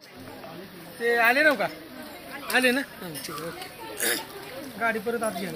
ते आले ना का? आले ना? ठीक आहे, ओके. गाडी परत आत घ्या.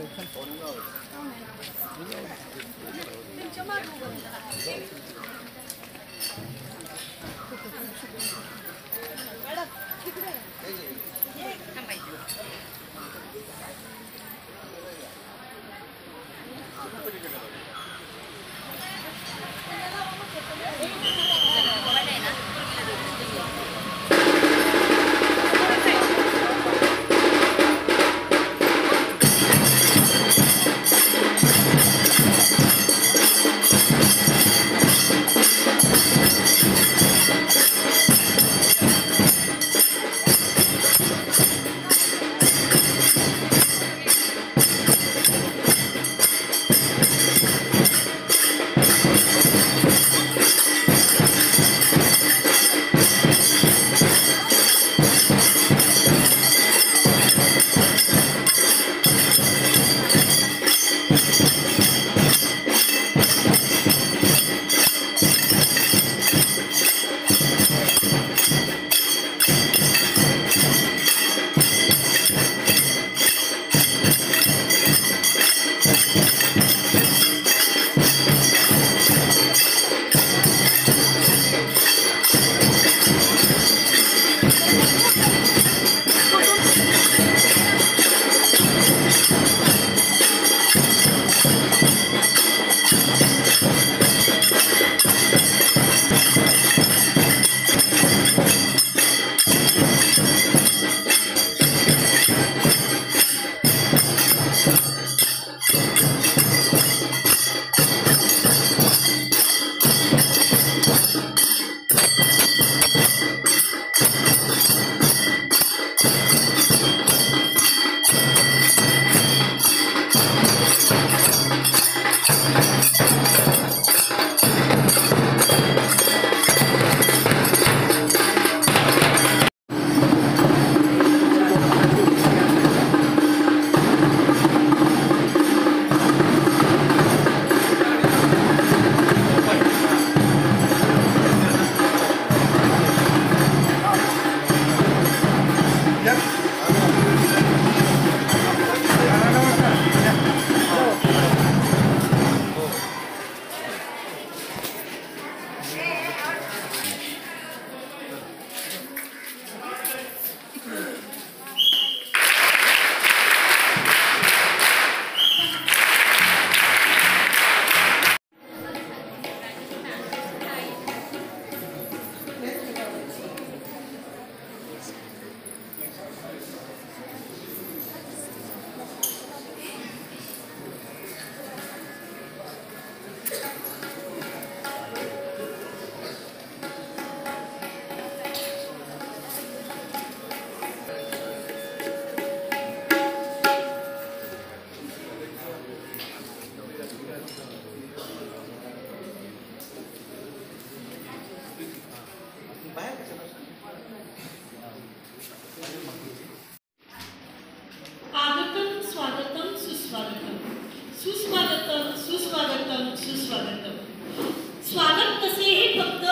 स्वागत कसे हे फक्त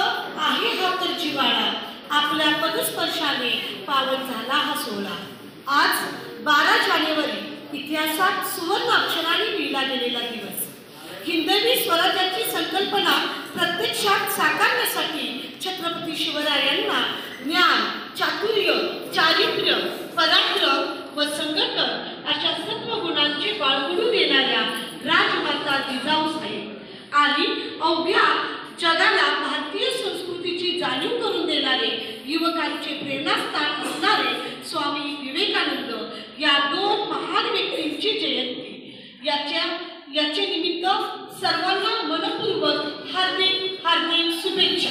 आहे हा तर जिवाळा, आपल्या पदस्पर्शाने पावन झाला हा सोहळा. आज 12 जानेवारी इतिहासात सुवर्ण अक्षराने लिहिला गेलेला दिवस. हिंदवी स्वराज्याची संकल्पना प्रत्यक्षात साकारण्यासाठी छत्रपती शिवरायांना ज्ञान, चातुर्य, चारित्र्य, पराक्रम व संघटन अशा सर्व गुणांचे बाळगुणून येणाऱ्या राजमाता जिजाऊसाहेब आणि अवघ्या जगाला भारतीय संस्कृतीची जाणीव करून देणारे युवकांचे प्रेरणास्थान असणारे स्वामी विवेकानंद या 2 महान व्यक्तींची जयंती. याचे निमित्त सर्वांना मनपूर्वक हार्दिक हार्दिक शुभेच्छा.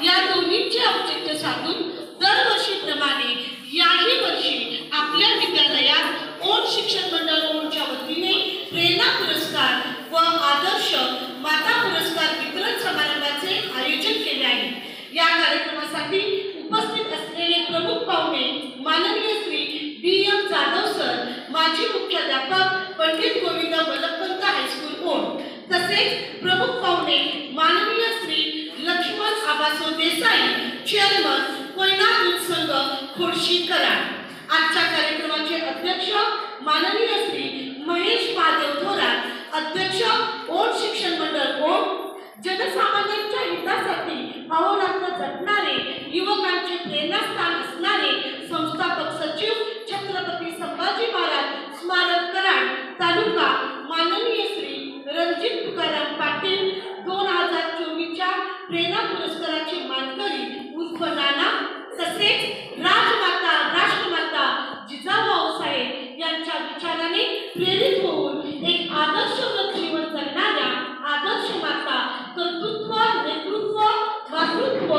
या दोन्हींचे औचित्य साधून दरवर्षीप्रमाणे याही वर्षी आपल्या विद्यालयात ओड शिक्षण मंडळ ओडच्या वतीने प्रेरणा पुरस्कार व आदर्श माता पुरस्कार वितरण समारंभाचे आयोजन केले आहे. या कार्यक्रमासाठी उपस्थित असलेले प्रमुख पाहुणे माननीय श्री B.M. जाधव सर, माजी मुख्याध्यापक पंडित गोविंद वल्लभपंत हायस्कूल ओड, तसेच प्रमुख पाहुणे माननीय श्री लक्ष्मण आबासो देसाई, चेअरमन कोयना दूध संघ खोडशी कराड. आजच्या कार्यक्रमाचे अध्यक्ष माननीय श्री महेश महादेव थोरात, अध्यक्ष ओट शिक्षण मंडळ ओट. जनसामान्यांच्या हितासाठी अहोरात्र झटणारे, युवकांचे प्रेरणास्थान असणारे संस्थापक सचिव छत्रपती संभाजी महाराज स्मारक कराड तालुका माननीय श्री रणजित तुकाराम पाटील 2024च्या प्रेरणा पुरस्काराचे मानकरी उर्फ नाना, तसेच राजमाता राष्ट्रमाता जिजाऊ साहेब यांच्या विचाराने प्रेरित होऊन एक आदर्शवत जीवन जगणाऱ्या आदर्श माता, कर्तृत्व, नेतृत्व, मातृत्व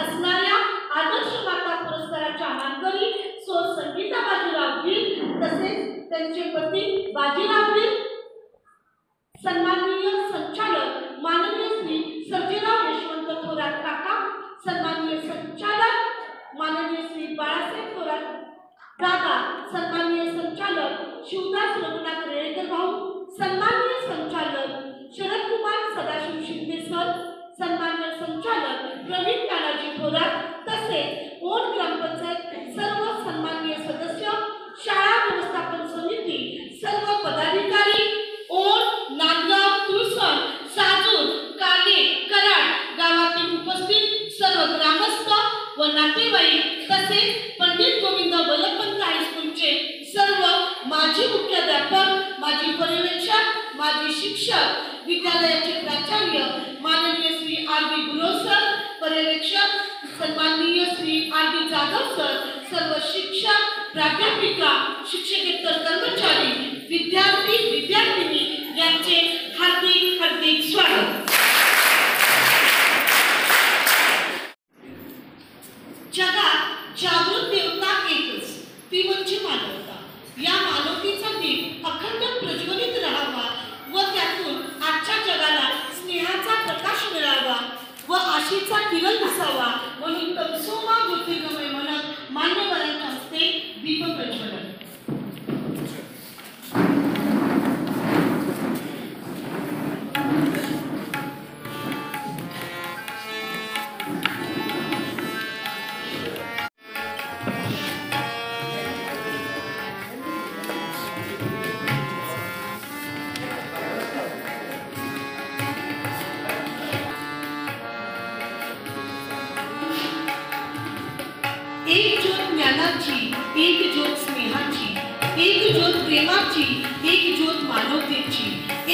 असणाऱ्या आदर्श माता पुरस्काराच्या मानकरी सौ संगीता बाजीराव वीर, तसेच त्यांचे पती बाजीराव वीर, सन्माननीय संचालक माननीय श्री सर्जेराव यशवंत थोरात काका, सन्माननीय संचालक माननीय श्री बाळासाहेब थोरात दादा, सन्माननीय संचालक शिवदास रघुनाथ रेळेकर भाऊ, सन्माननीय संचालक शरदकुमार सदाशिव शिंदे सर, सन्माननीय संचालक प्रवीण कानाजी थोरात, तसेच ओट ग्रामपंचायत सर्व सन्माननीय सदस्य, शाळा व्यवस्थापन समिती, सर्व पदाधिकारी, ओट, नांदगाव, तुळसण, साजूर, काले, कराड गावातील उपस्थित सर्व ग्रामस्थ व नातेवाईक, तसेच पंडित गोविंद वल्लभपंत हायस्कूलचे सर्व माजी मुख्याध्यापक, माजी पर्यवेक्षक, माजी शिक्षक, विद्यालयाचे प्राचार्य माननीय Shri R B Gurav sir, पर्यवेक्षक सन्माननीय Shri R B Jadhav sir, सर्व शिक्षक, प्राध्यापिका, शिक्षकेतर कर्मचारी, विद्यार्थी विद्यार्थिनी यांचे हार्दिक हार्दिक स्वागत. जगात जागृत देवता एकच, ती म्हणजे मानवता. या मानवतेचा दीप अखंड प्रज्वलित राहावा व त्यातून आजच्या जगाला स्नेहाचा प्रकाश मिळावा व आशेचा किरण दिसावा म्हणून तमसोमा ज्योतिर्गमय म्हणत मान्यवरांच्या हस्ते दीप प्रज्वलन. एक ज्योत ज्ञानाची, एक ज्योत स्नेहाची, एक ज्योत प्रेमाची, एक ज्योत मानवतेची,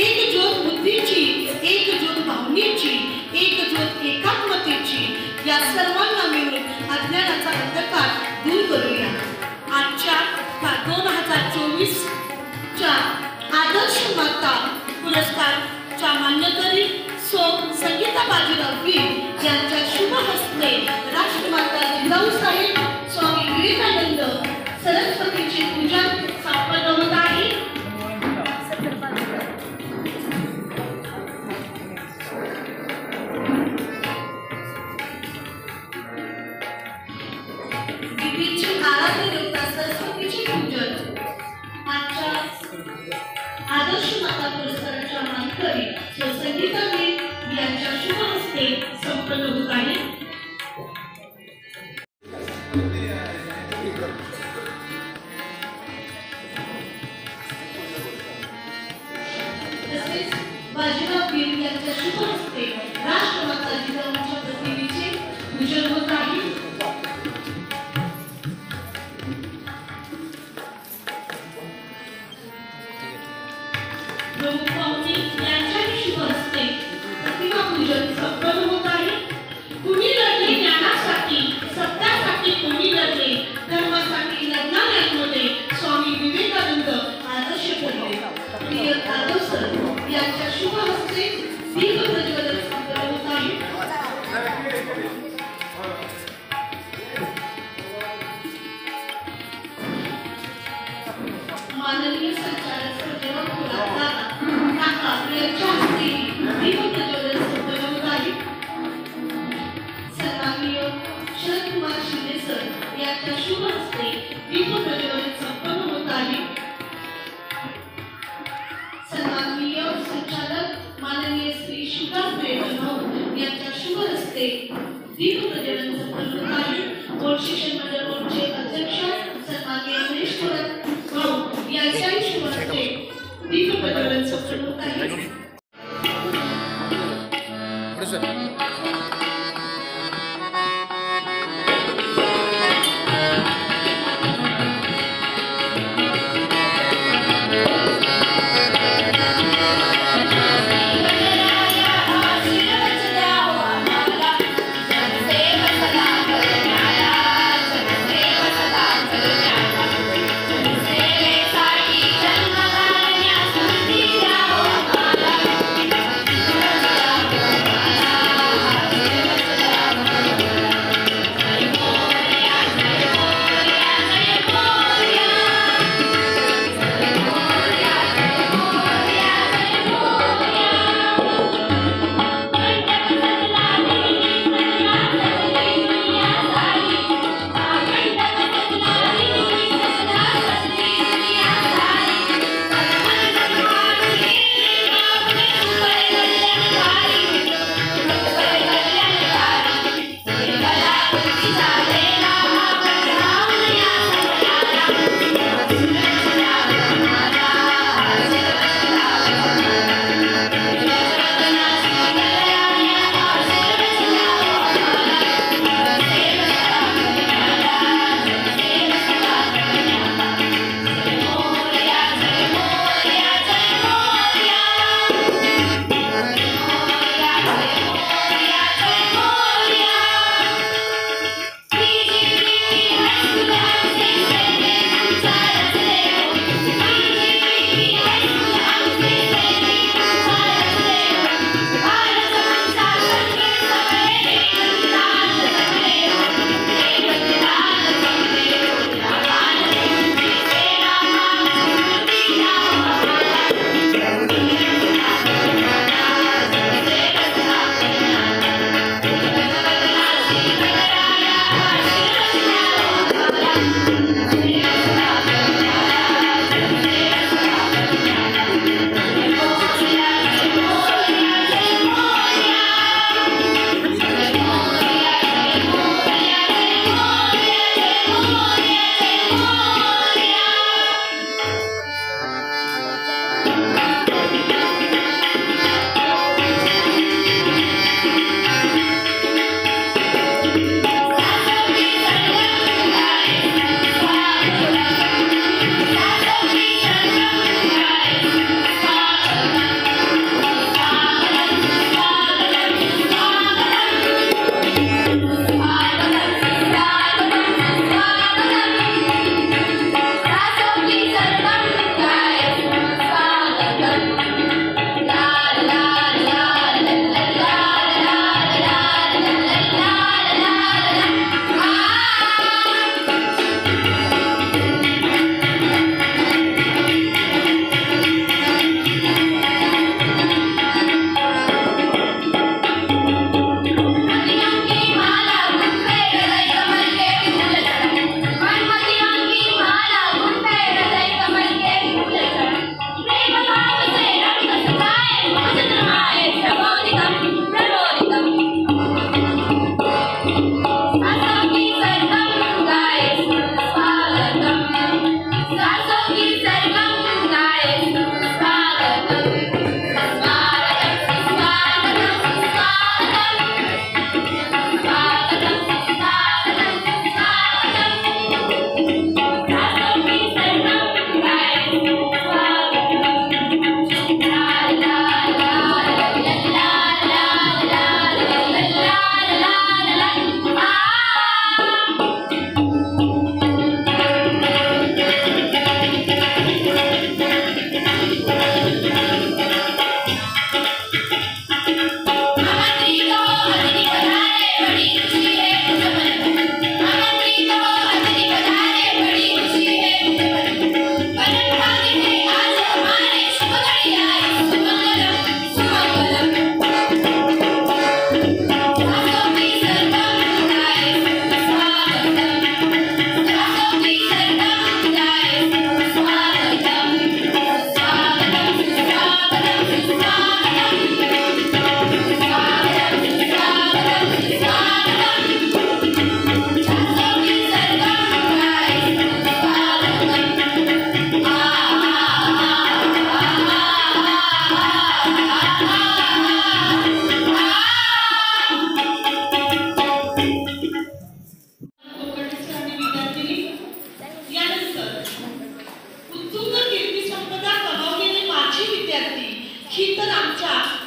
एक ज्योत बुद्धीची, एक ज्योत भावनेची, एक ज्योत एकात्मतेची. या सर्वांना मिळून अज्ञानाचा अंधकार दूर करूया. आजच्या 2024च्या आदर्श माता पुरस्कारच्या मान्यकरी सौ संगीता बाजीराव वीर यांच्या शुभ हस्ते राष्ट्रमाता जिजाऊ साहेब, स्वामी विवेकानंद सरस्वतीची पूजा संपन्न होत आहे. विधीची आराध्य देवता सरस्वतीचे पूजन आजच्या आदर्श माता पुरस्काराच्या मानकरी सौ संगीता वीर यांच्या शुभ हस्ते संपन्न होत आहे. तसेच बाजीराव वीर यांच्या शुभ हस्ते राष्ट्रमाता जिजाऊंच्या प्रतिमेचे पूजन होत आहे. प्रमुख पाहुणे यांच्याही शुभ हस्ते प्रतिमा पूजन संपन्न होत आहे. कुणी लढले ज्ञानासाठी, सत्यासाठी कोणी लढले, धर्मासाठी लढणाऱ्यांमध्ये स्वामी विवेकानंद आदर्श ठरले. प्रिय जाधव सर यांच्या शुभ हस्ते दीप प्रज्वलन संपन्न होत आहे. माननीय संचालक सर्जेराव थोरात काका यांच्या हस्ते दीप प्रज्वलन संपन्न होत आहे. सन्माननीय शरदकुमार शिंदे सर यांच्या शुभ हस्ते दीप प्रज्वलन संपन्न होत आहे. सन्माननीय संचालक माननीय श्री शिवदास रेळेकर यांच्या शुभ हस्ते दीप प्रज्वलन संपन्न आहे। ओड शिक्षण मंडळ ओडचे अध्यक्ष सन्माननीय महेश थोरात भाऊ यांच्याही शुभ हस्ते दीप प्रज्वलन संपन्न होत आहे। जनसेवा सदा करण्याला जनसेवा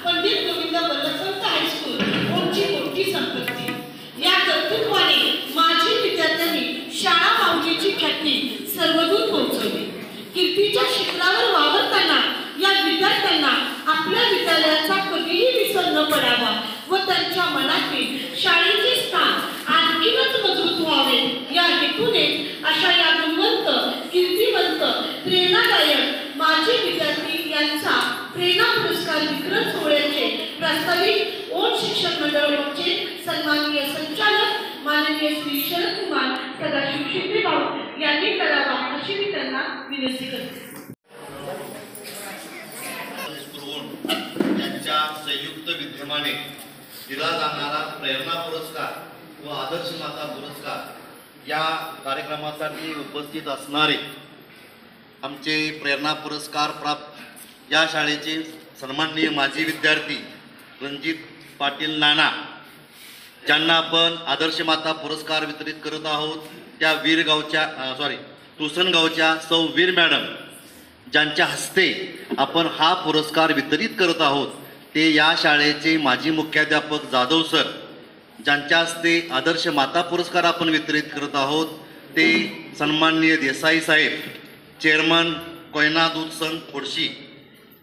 पंडित गोविंद वल्लभपंत हायस्कूल ओमची मोठी संपत्ती. या कर्तृत्वाने माजी विद्यार्थ्यांनी शाळा माऊलीची ख्याती सर्वदूर पोहोचवली. कीर्तीच्या शिखरावर वावरताना या विद्यार्थ्यांना आपल्या विद्यालयाचा कधीही विसर न पडावा व त्यांच्या मनातील शाळेचे स्थान आणखीनच मजबूत व्हावे या हेतूने अशा या गुणवंत, कीर्तिवंत, प्रेरणादायक माजी विद्यार्थी यांचा प्रेरणा पुरस्कार वितरण सोहळ्याचे प्रास्ताविक ओट शिक्षण मंडळाचे सन्माननीय संचालक माननीय श्री शरद कुमार सदाशिव शिंदेभाऊ यांनी करावा अशी मी त्यांना विनंती करते. यांच्या संयुक्त विद्यमाने दिला जाणारा प्रेरणा पुरस्कार व आदर्श माता पुरस्कार या कार्यक्रमासाठी उपस्थित असणारे आमचे प्रेरणा पुरस्कार प्राप्त या शाळेचे सन्माननीय माजी विद्यार्थी रणजित पाटील नाना, ज्यांना आपण आदर्श माता पुरस्कार वितरित करत आहोत, त्या तुसनगावच्या सौ वीर मॅडम, ज्यांच्या हस्ते आपण हा पुरस्कार वितरित करत आहोत, ते या शाळेचे माजी मुख्याध्यापक जाधव सर, ज्यांच्या हस्ते आदर्श माता पुरस्कार आपण वितरित करत आहोत, ते सन्माननीय देसाई साहेब, चेअरमन कोयना दूध संघ खोडशी.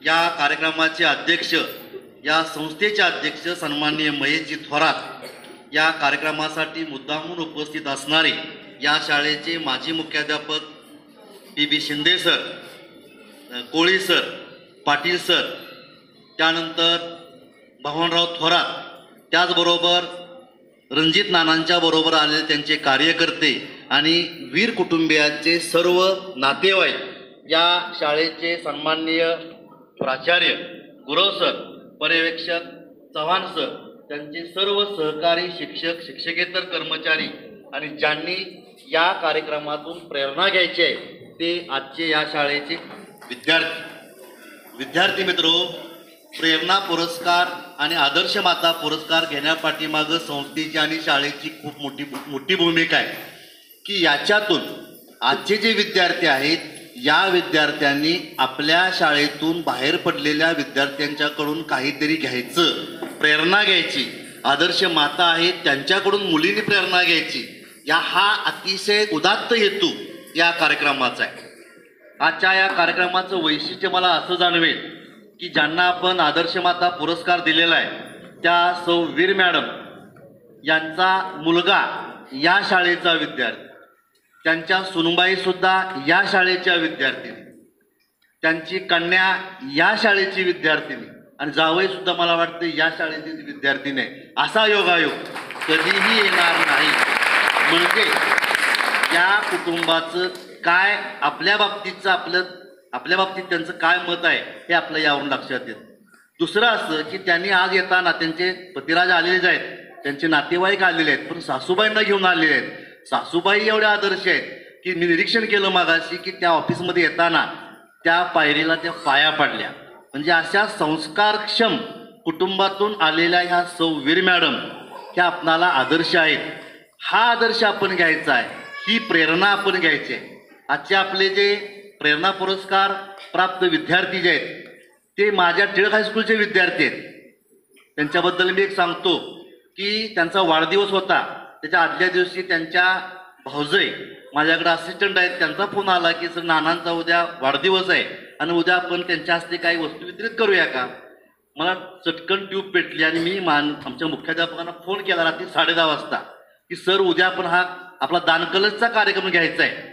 या कार्यक्रमाचे अध्यक्ष, या संस्थेचे अध्यक्ष सन्माननीय महेशजी थोरात, या कार्यक्रमासाठी मुद्दामून उपस्थित असणारे या शाळेचे माजी मुख्याध्यापक पी शिंदे सर, कोळी सर, पाटील सर, त्यानंतर भगवानराव थोरात, त्याचबरोबर रणजित नानांच्या बरोबर आलेले त्यांचे कार्यकर्ते आणि वीर कुटुंबियांचे सर्व नातेवाईक, या शाळेचे सन्माननीय प्राचार्य गुरव सर, पर्यवेक्षक चव्हाण सर, त्यांचे सर्व सहकारी शिक्षक, शिक्षकेतर कर्मचारी आणि ज्यांनी या कार्यक्रमातून प्रेरणा घ्यायची आहे ते आजचे या शाळेचे विद्यार्थी मित्रो, प्रेरणा पुरस्कार आणि आदर्श माता पुरस्कार घेण्यापाठीमागं संस्थेची आणि शाळेची खूप मोठी भूमिका आहे की याच्यातून आजचे जे विद्यार्थी आहेत, या विद्यार्थ्यांनी आपल्या शाळेतून बाहेर पडलेल्या विद्यार्थ्यांच्याकडून काहीतरी घ्यायचं, प्रेरणा घ्यायची. आदर्श माता आहेत त्यांच्याकडून मुलींनी प्रेरणा घ्यायची, हा अतिशय उदात्त हेतू या कार्यक्रमाचा आहे. आजच्या या कार्यक्रमाचं वैशिष्ट्य मला असं जाणवेल की ज्यांना आपण आदर्श माता पुरस्कार दिलेला आहे त्या सौ वीर मॅडम यांचा मुलगा या शाळेचा विद्यार्थी, त्यांच्या सुनबाई सुद्धा या शाळेच्या विद्यार्थिनी, त्यांची कन्या या शाळेची विद्यार्थिनी आणि जावई सुद्धा मला वाटतं या शाळेची विद्यार्थिनी आहे. असा योगायोग कधीही येणार नाही. म्हणजे या कुटुंबाचं काय, आपल्या बाबतीत त्यांचं काय मत आहे हे आपल्या यावरून लक्षात येतं. दुसरं असं की त्यांनी आज येताना त्यांचे पतिराज आलेलेच आहेत, त्यांचे नातेवाईक आलेले आहेत, पण सासूबाईंना घेऊन आलेले आहेत. सासूबाई एवढ्या आदर्श आहेत की मी निरीक्षण केलं मागाशी की त्या ऑफिसमध्ये येताना त्या पायरीला त्या पाया पडल्या. म्हणजे अशा संस्कारक्षम कुटुंबातून आलेल्या ह्या सौ वीर मॅडम ह्या आपणाला आदर्श आहेत. हा आदर्श आपण घ्यायचा आहे, ही प्रेरणा आपण घ्यायची आहे. आजचे आपले जे प्रेरणा पुरस्कार प्राप्त विद्यार्थी जे आहेत ते माझ्या टिळक हायस्कूलचे विद्यार्थी आहेत. त्यांच्याबद्दल मी एक सांगतो की त्यांचा वाढदिवस होता, त्याच्या आदल्या दिवशी त्यांच्या भाऊजई माझ्याकडे असिस्टंट आहेत, त्यांचा फोन आला की सर नानांचा उद्या वाढदिवस आहे आणि उद्या आपण त्यांच्या हस्ते काही वस्तू वितरित करूया का. मला चटकन ट्यूब पेटली आणि मी आमच्या मुख्याध्यापकांना फोन केला रात्री 10:30 वाजता की सर उद्या आपण हा आपला दानकलशचा कार्यक्रम घ्यायचा आहे.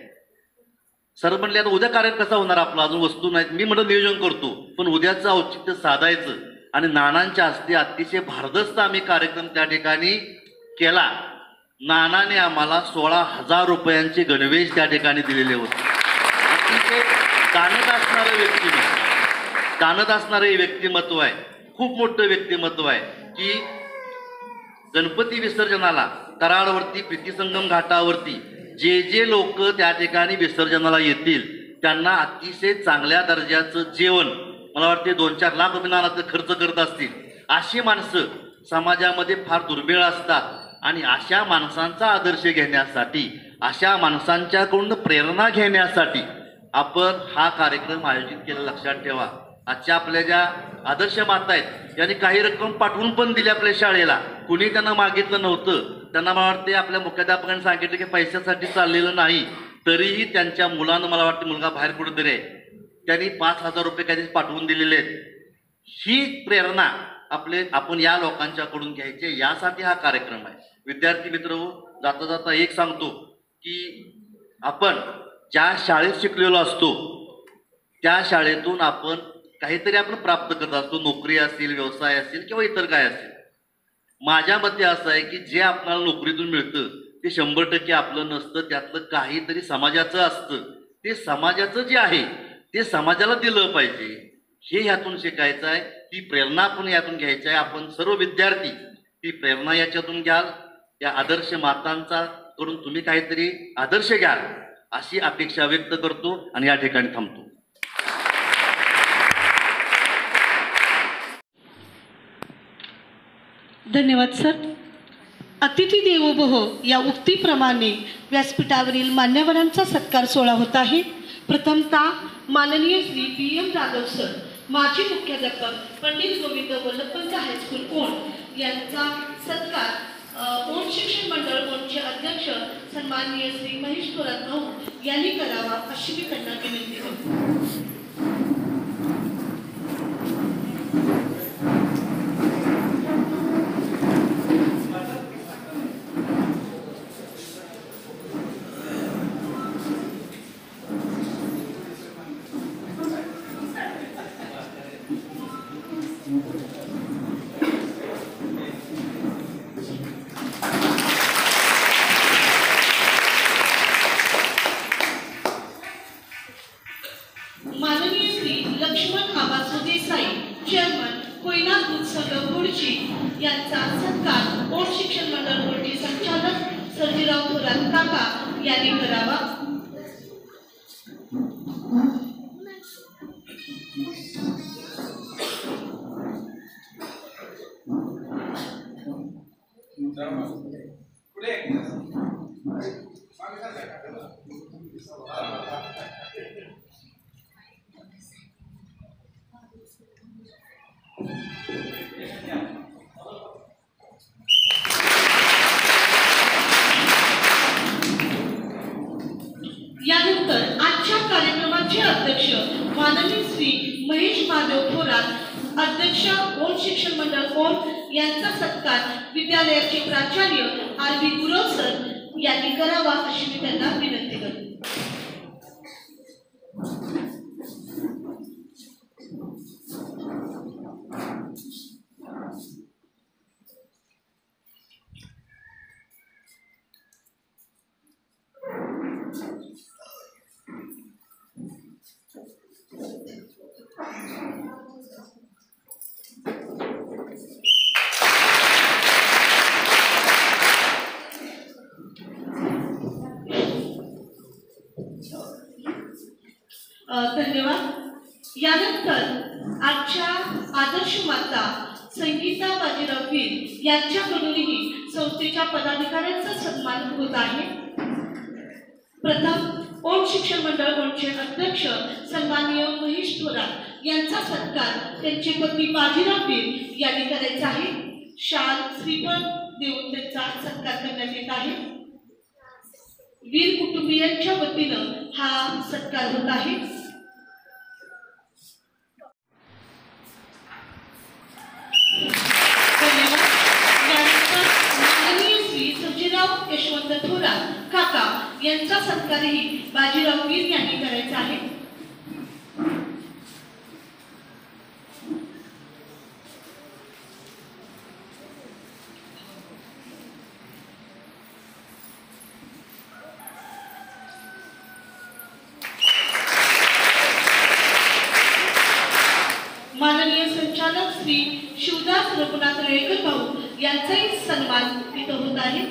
सर म्हणले आता उद्या कार्यक्रम कसा होणार आपला, अजून वस्तू नाहीत. मी म्हणलं नियोजन करतो, पण उद्याचं औचित्य साधायचं आणि नानांच्या हस्ते अतिशय भारदस्त आम्ही कार्यक्रम त्या ठिकाणी केला. नानाने आम्हाला 16,000 रुपयांचे गणवेश त्या ठिकाणी दिलेले होते. अतिशय जाणत असणारे व्यक्तिमत्व आहे, खूप मोठं व्यक्तिमत्व आहे की गणपती विसर्जनाला कराडवरती प्रीतीसंगम घाटावरती जे लोक त्या ठिकाणी विसर्जनाला येतील त्यांना अतिशय चांगल्या दर्जाचं जेवण, मला वाटते 2-4 लाख रुपये खर्च करत असतील. अशी माणसं समाजामध्ये फार दुर्मिळ असतात आणि अशा माणसांचा आदर्श घेण्यासाठी, अशा माणसांच्याकडून प्रेरणा घेण्यासाठी आपण हा कार्यक्रम आयोजित केला. लक्षात ठेवा, आजच्या आपल्या ज्या आदर्श माता आहेत यांनी काही रक्कम पाठवून पण दिली आपल्या शाळेला. कुणी त्यांना मागितलं नव्हतं. त्यांना मला वाटते आपल्या मुख्याध्यापकांनी सांगितलं की पैशासाठी चाललेलं नाही, तरीही त्यांच्या मुलानं, मला वाटतं मुलगा बाहेर कुठेतरी आहे, त्यांनी 5,000 रुपये काहीतरी पाठवून दिलेले आहेत. ही प्रेरणा आपण या लोकांच्याकडून घ्यायचे, यासाठी हा कार्यक्रम आहे. विद्यार्थी मित्र, जाता जाता एक सांगतो की आपण ज्या शाळेत शिकलेलो असतो त्या शाळेतून आपण काहीतरी आपण प्राप्त करत असतो. नोकरी असेल, व्यवसाय असेल किंवा इतर काय असेल. माझ्या मते असं आहे की जे आपल्याला नोकरीतून मिळतं ते 100% आपलं नसतं. त्यातलं काहीतरी समाजाचं असतं. ते समाजाचं जे आहे ते समाजाला दिलं पाहिजे, हे ह्यातून शिकायचं आहे. ती प्रेरणा आपण यातून घ्यायची आहे. आपण सर्व विद्यार्थी ती प्रेरणा याच्यातून घ्याल. या आदर्श मातांचा कडून तुम्ही काहीतरी आदर्श घ्याल अशी अपेक्षा व्यक्त करतो आणि या ठिकाणी थांबतो. धन्यवाद सर. अतिथी देवो भव या उक्तीप्रमाणे व्यासपीठावरील मान्यवरांचा सत्कार सोहळा होत आहे. प्रथमतः माननीय श्री PM जाधव सर, माजी मुख्याध्यापक पंडित गोविंद वल्लभपंत हायस्कूल ओंड यांचा सत्कार ओंड शिक्षण मंडळ ओंडचे अध्यक्ष सन्माननीय श्री महेश थोरात भाऊ यांनी करावा अशी मी त्यांना विनंती करतो. माननीय श्री लक्ष्मण आबासो देसाई, चेअरमन कोयना दूध संघ गुडची यांचा सत्कार ओंड शिक्षण मंडळ ओंडचे संचालक सर्जीराव थोरात काका यांनी करावा. यानंतर आजच्या कार्यक्रमाचे अध्यक्ष माननीय श्री महेश महादेव थोरात, अध्यक्ष ओंड शिक्षण मंडळ ओंड यांचा सत्कार विद्यालयाचे प्राचार्य RB गुरव सर यांनी करावा अशी मी त्यांना विनंती करते. धन्यवाद. यानंतर आजच्या आदर्श माता संगीता बाजीराव वीर यांच्याकडूनही संस्थेच्या पदाधिकाऱ्यांचा सन्मान होत आहे. प्रथम ओंड शिक्षण मंडळ ओंडचे अध्यक्ष सन्माननीय महेश थोरात यांचा सत्कार त्यांचे पती बाजीराव वीर यांनी करायचा आहे. शाल श्रीफळ देऊन त्यांचा सत्कार करण्यात येत आहे. वीर कुटुंबियांच्या वतीनं हा सत्कार होत आहे. धन्यवाद. यानंतर माननीय श्री सर्जीराव यशवंत थोरात काका यांचा सत्कारही बाजीराव वीर यांनी करायचा आहे. माननीय संचालक श्री शिवदास रघुनाथ रेळकर भाऊ यांचाही सन्मान इथं होत आहे.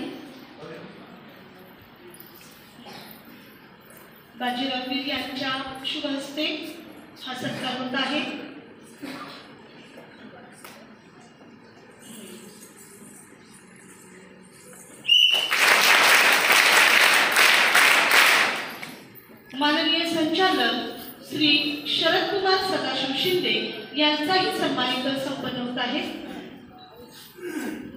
बाजीराव वीर यांच्या शुभ हस्ते हा सत्कार होत आहे. माननीय संचालक श्री शरदकुमार सदाशिव शिंदे आहे.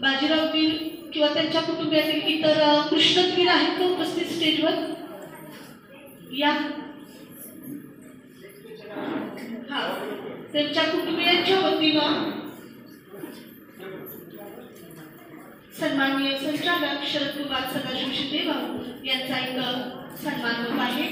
बाजीरावतील किंवा त्यांच्या कुटुंबियातील इतर कृष्णवीर आहेत का उपस्थित स्टेजवर? या. हा, त्यांच्या कुटुंबियांच्या वतीनं सन्माननीय संचालक शरदकुमार सदाशिव शिंदे भाऊ यांचा एक सन्मान होत आहे.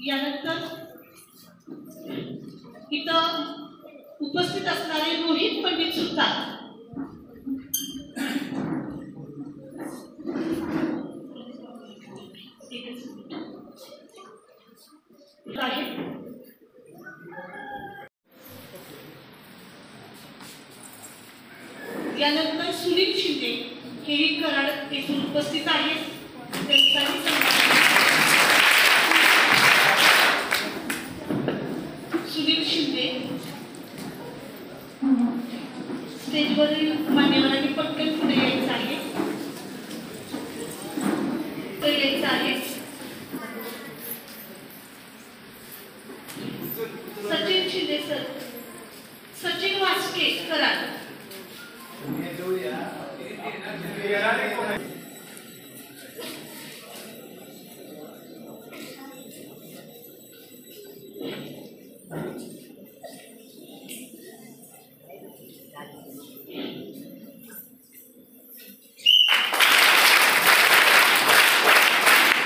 यानंतर इथं उपस्थित असणारे रोहित पंडित सुद्धा आहे. यानंतर सुनील शिंदे हेही कराड येथून उपस्थित आहेत. त्यांचाही सन्मान. सुनील शिंदे स्टेजवरील मान्यवरांनी पटकन पुढे यायचं आहे. तर यायचं आहे. सचिन शिंदे सर, सचिन वास्के कराड.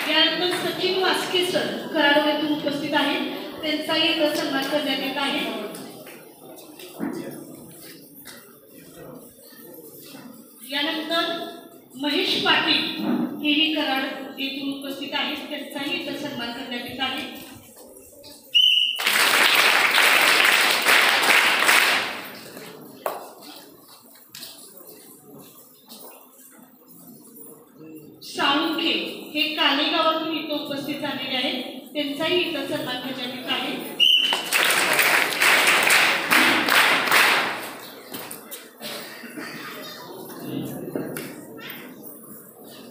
यानंतर सचिन वास्के सर कराड येथून उपस्थित आहेत. त्यांचाही सन्मान करण्यात येत आहे. यानंतर महेश पाटील हेही कराड येथून उपस्थित आहेत. त्यांचाही सन्मान करण्यात येत आहे. साळुंखे हे काले गावातून इथं उपस्थित झालेले आहेत. त्यांचाही इथं सन्मान करण्यात येत आहे.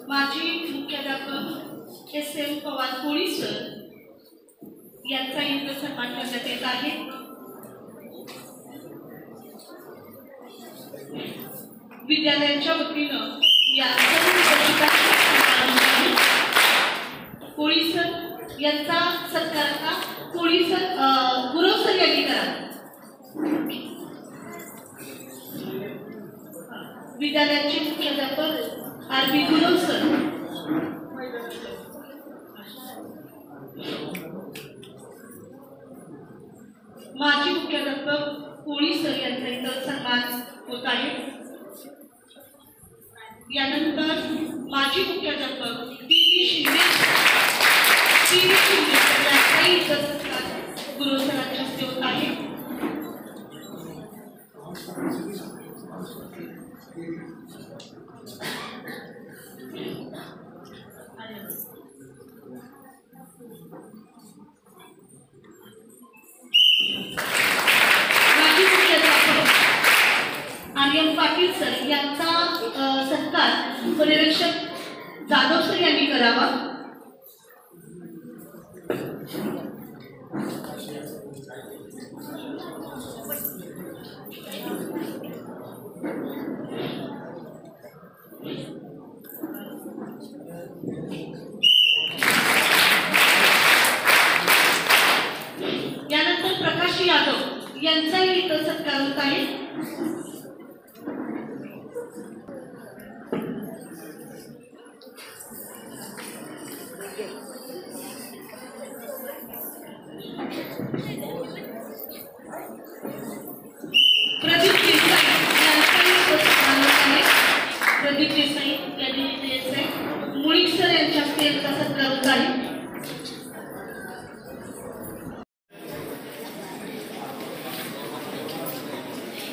माजी मुख्याध्यापक SM पवार कोळी सर यांचाही इथं सन्मान करण्यात येत आहे. विद्यालयाच्या वतीनं या कोळी सर यांचा सत्कार आता कोळी सर गुरव सर यांनी करा. विद्यालयाचे मुख्याध्यापक RB गुरव सर. माजी मुख्याध्यापक कोळी सर यांचा इतर सन्मान होत आहे. यानंतर माजी मुख्याध्यापक PV शिंदे यांचाही इतर सत्कार गुरव सरांच्या हस्ते होत आहे. माजी मुख्याध्यापक आर्यन पाटील सर यांचा सत्कार पर्यवेक्षक जाधव सर यांनी करावा. यानंतर प्रकाश यादव यांचाही इथं सत्कार होत आहे. प्रदीप देसाई यांचाही इथं सत्कार होत आहे. प्रदीप देसाई यांनी इथे यायचं आहे. मुळीक सर यांच्या हस्ते यांचा सत्कार होत आहे.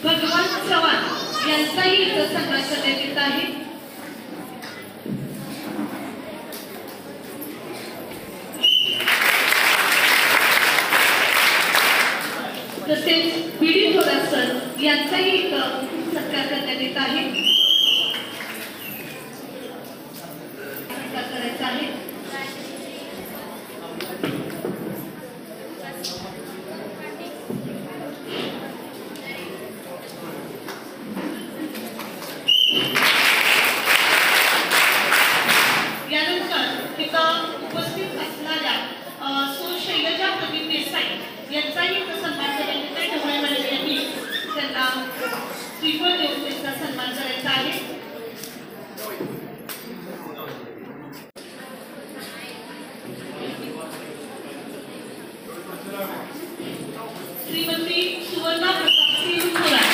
भगवान चव्हाण यांचाही इथं सन्मान करण्यात येत आहे. तसेच बीडी थोरात सर यांचाही सत्कार करण्यात येत आहे. करायचा आहे. यानंतर इथं उपस्थित असणाऱ्या सो शैलजा प्रदीप देसाई यांचाही सन्मान करण्यात येत आहे. ढवळे मॅडम यांनी त्यांना श्रीफळ देऊन त्यांचा सन्मान करायचा आहे. श्रीमती सुवर्णा प्रताप सिंह थोरात,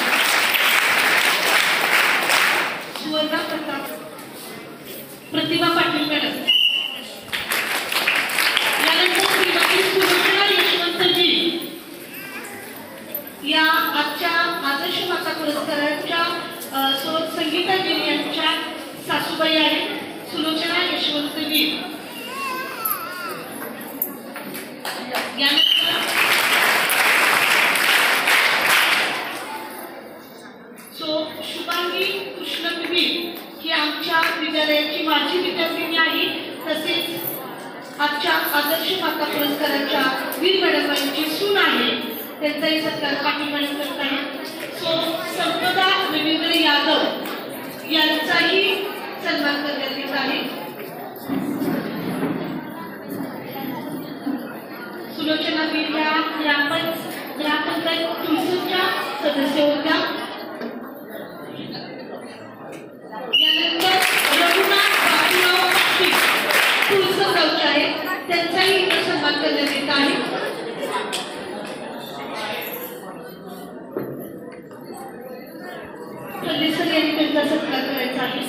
सुवर्णा प्रताप प्रतिभा पाटील मॅडम. यानंतर श्रीमती सुलोचना यशवंत जी या आजच्या आदर्श माता पुरस्काराच्या संगीता जी यांच्या सासूबाई आहेत. सुलोचना यशवंत जी. यानंतर शुभांगी कृष्ण बिबी ही आमच्या विद्यालयाची माजी विद्यार्थिनी आहे. तसेच आजच्या आदर्श माता पुरस्काराच्या वीर मॅडमांची सून आहे. त्यांचाही सत्कार पाटील मॅडम करत आहे. संपदा रवींद्र यादव यांचाही सन्मान करण्यात येत आहे. सुलोचना बीर या ग्रामपंचायत तुळसूरच्या सदस्य होत्या. यानंतर रघुनाथ बाबूराव पाटील तुळसगावचे आहेत. त्यांचाही सन्मान करण्यात येत आहे. सर यांनी त्यांचा सत्कार करायचा आहे.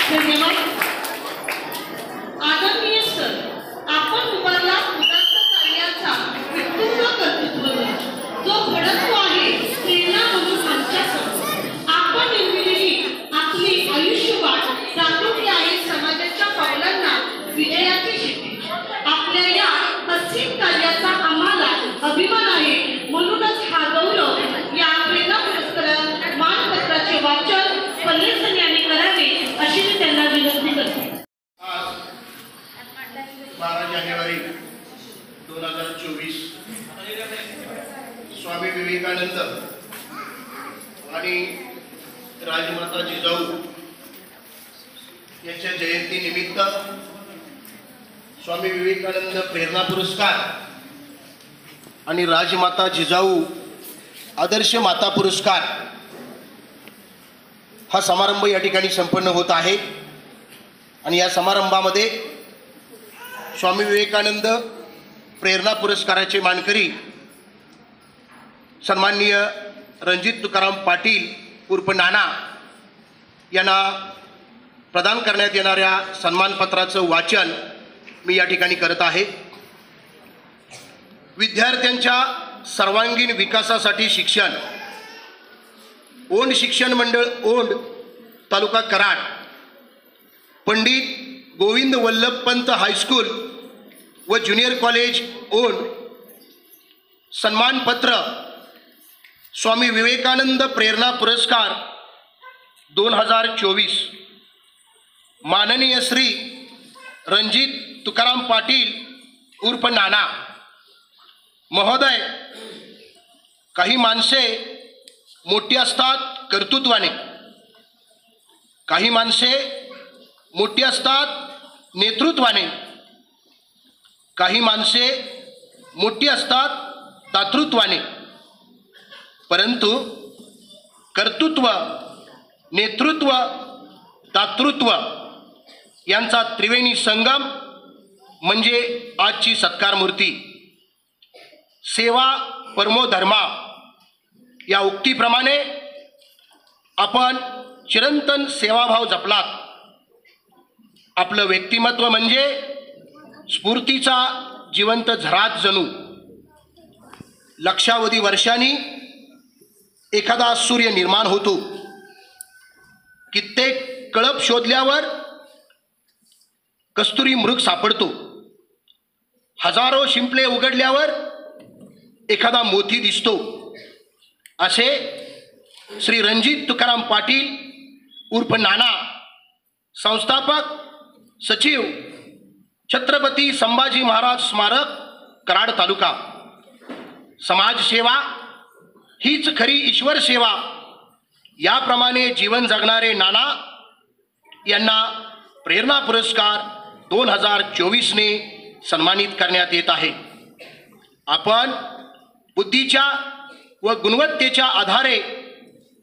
धन्यवाद. आदरणीय सर, आपण तुम्हाला उदात्त कार्याचा उत्तुंग कर्तृत्व जो घडतो आहे प्रेरणा म्हणून आमच्यासमोर आपण निर्मिलेली आपली आयुष्यवाट जागृती आहे समाजाच्या पावलांना विजयाची शेती. आपल्या या असीम कार्याचा आम्हाला अभिमान आहे. म्हणूनच हा गौरव या प्रेरणा पुरस्कार मानपत्राचे वाचन पल्लेसन यांनी करावे अशी मी त्यांना विनंती करते. 12 जानेवारी 2024 स्वामी विवेकानंद आणि राजमाता जिजाऊ यांच्या जयंतीनिमित्त स्वामी विवेकानंद प्रेरणा पुरस्कार आणि राजमाता जिजाऊ आदर्श माता पुरस्कार हा समारंभ या ठिकाणी संपन्न होत आहे. आणि या समारंभामध्ये स्वामी विवेकानंद प्रेरणा पुरस्काराचे मानकरी सन्माननीय रणजित तुकाराम पाटील उर्फ नाना यांना प्रदान करण्यात येणाऱ्या सन्मानपत्राचं वाचन मी या ठिकाणी करत आहे. विद्यार्थ्यांच्या सर्वांगीण विकासासाठी शिक्षण ओंड शिक्षण मंडळ ओंड तालुका कराड पंडित गोविंद वल्लभ पंत हायस्कूल व ज्युनियर कॉलेज ओंड सन्मानपत्र स्वामी विवेकानंद प्रेरणा पुरस्कार 2024 माननीय श्री रणजित तुकाराम पाटील उर्फ नाना महोदय. काही माणसे मोठी असतात कर्तृत्वाने, काही माणसे मोठी असतात नेतृत्वाने, काही माणसे मोठी असतात दातृत्वाने. परंतु कर्तृत्व, नेतृत्व, दातृत्व यांचा त्रिवेणी संगम म्हणजे आजची सत्कार मूर्ती. सेवा परमो धर्मा या उक्तीप्रमाणे आपण चिरंतन सेवाभाव जपलात. आपलं व्यक्तिमत्व म्हणजे स्फूर्तीचा जिवंत झरात जणू लक्षावधी वर्षांनी एखादा सूर्य निर्माण होतो. कित्येक कळप शोधल्यावर कस्तुरी मृग सापडतो. हजारो शिंपले उघडल्यावर एखादा मोती दिसतो. असे श्री रणजित तुकाराम पाटील उर्फ नाना, संस्थापक सचिव छत्रपती संभाजी महाराज स्मारक, कराड तालुका. समाजसेवा हीच खरी ईश्वर सेवा याप्रमाणे जीवन जगणारे नाना यांना प्रेरणा पुरस्कार 2024 ने सन्मानित करण्यात येत आहे. आपण बुद्धीच्या व गुणवत्तेच्या आधारे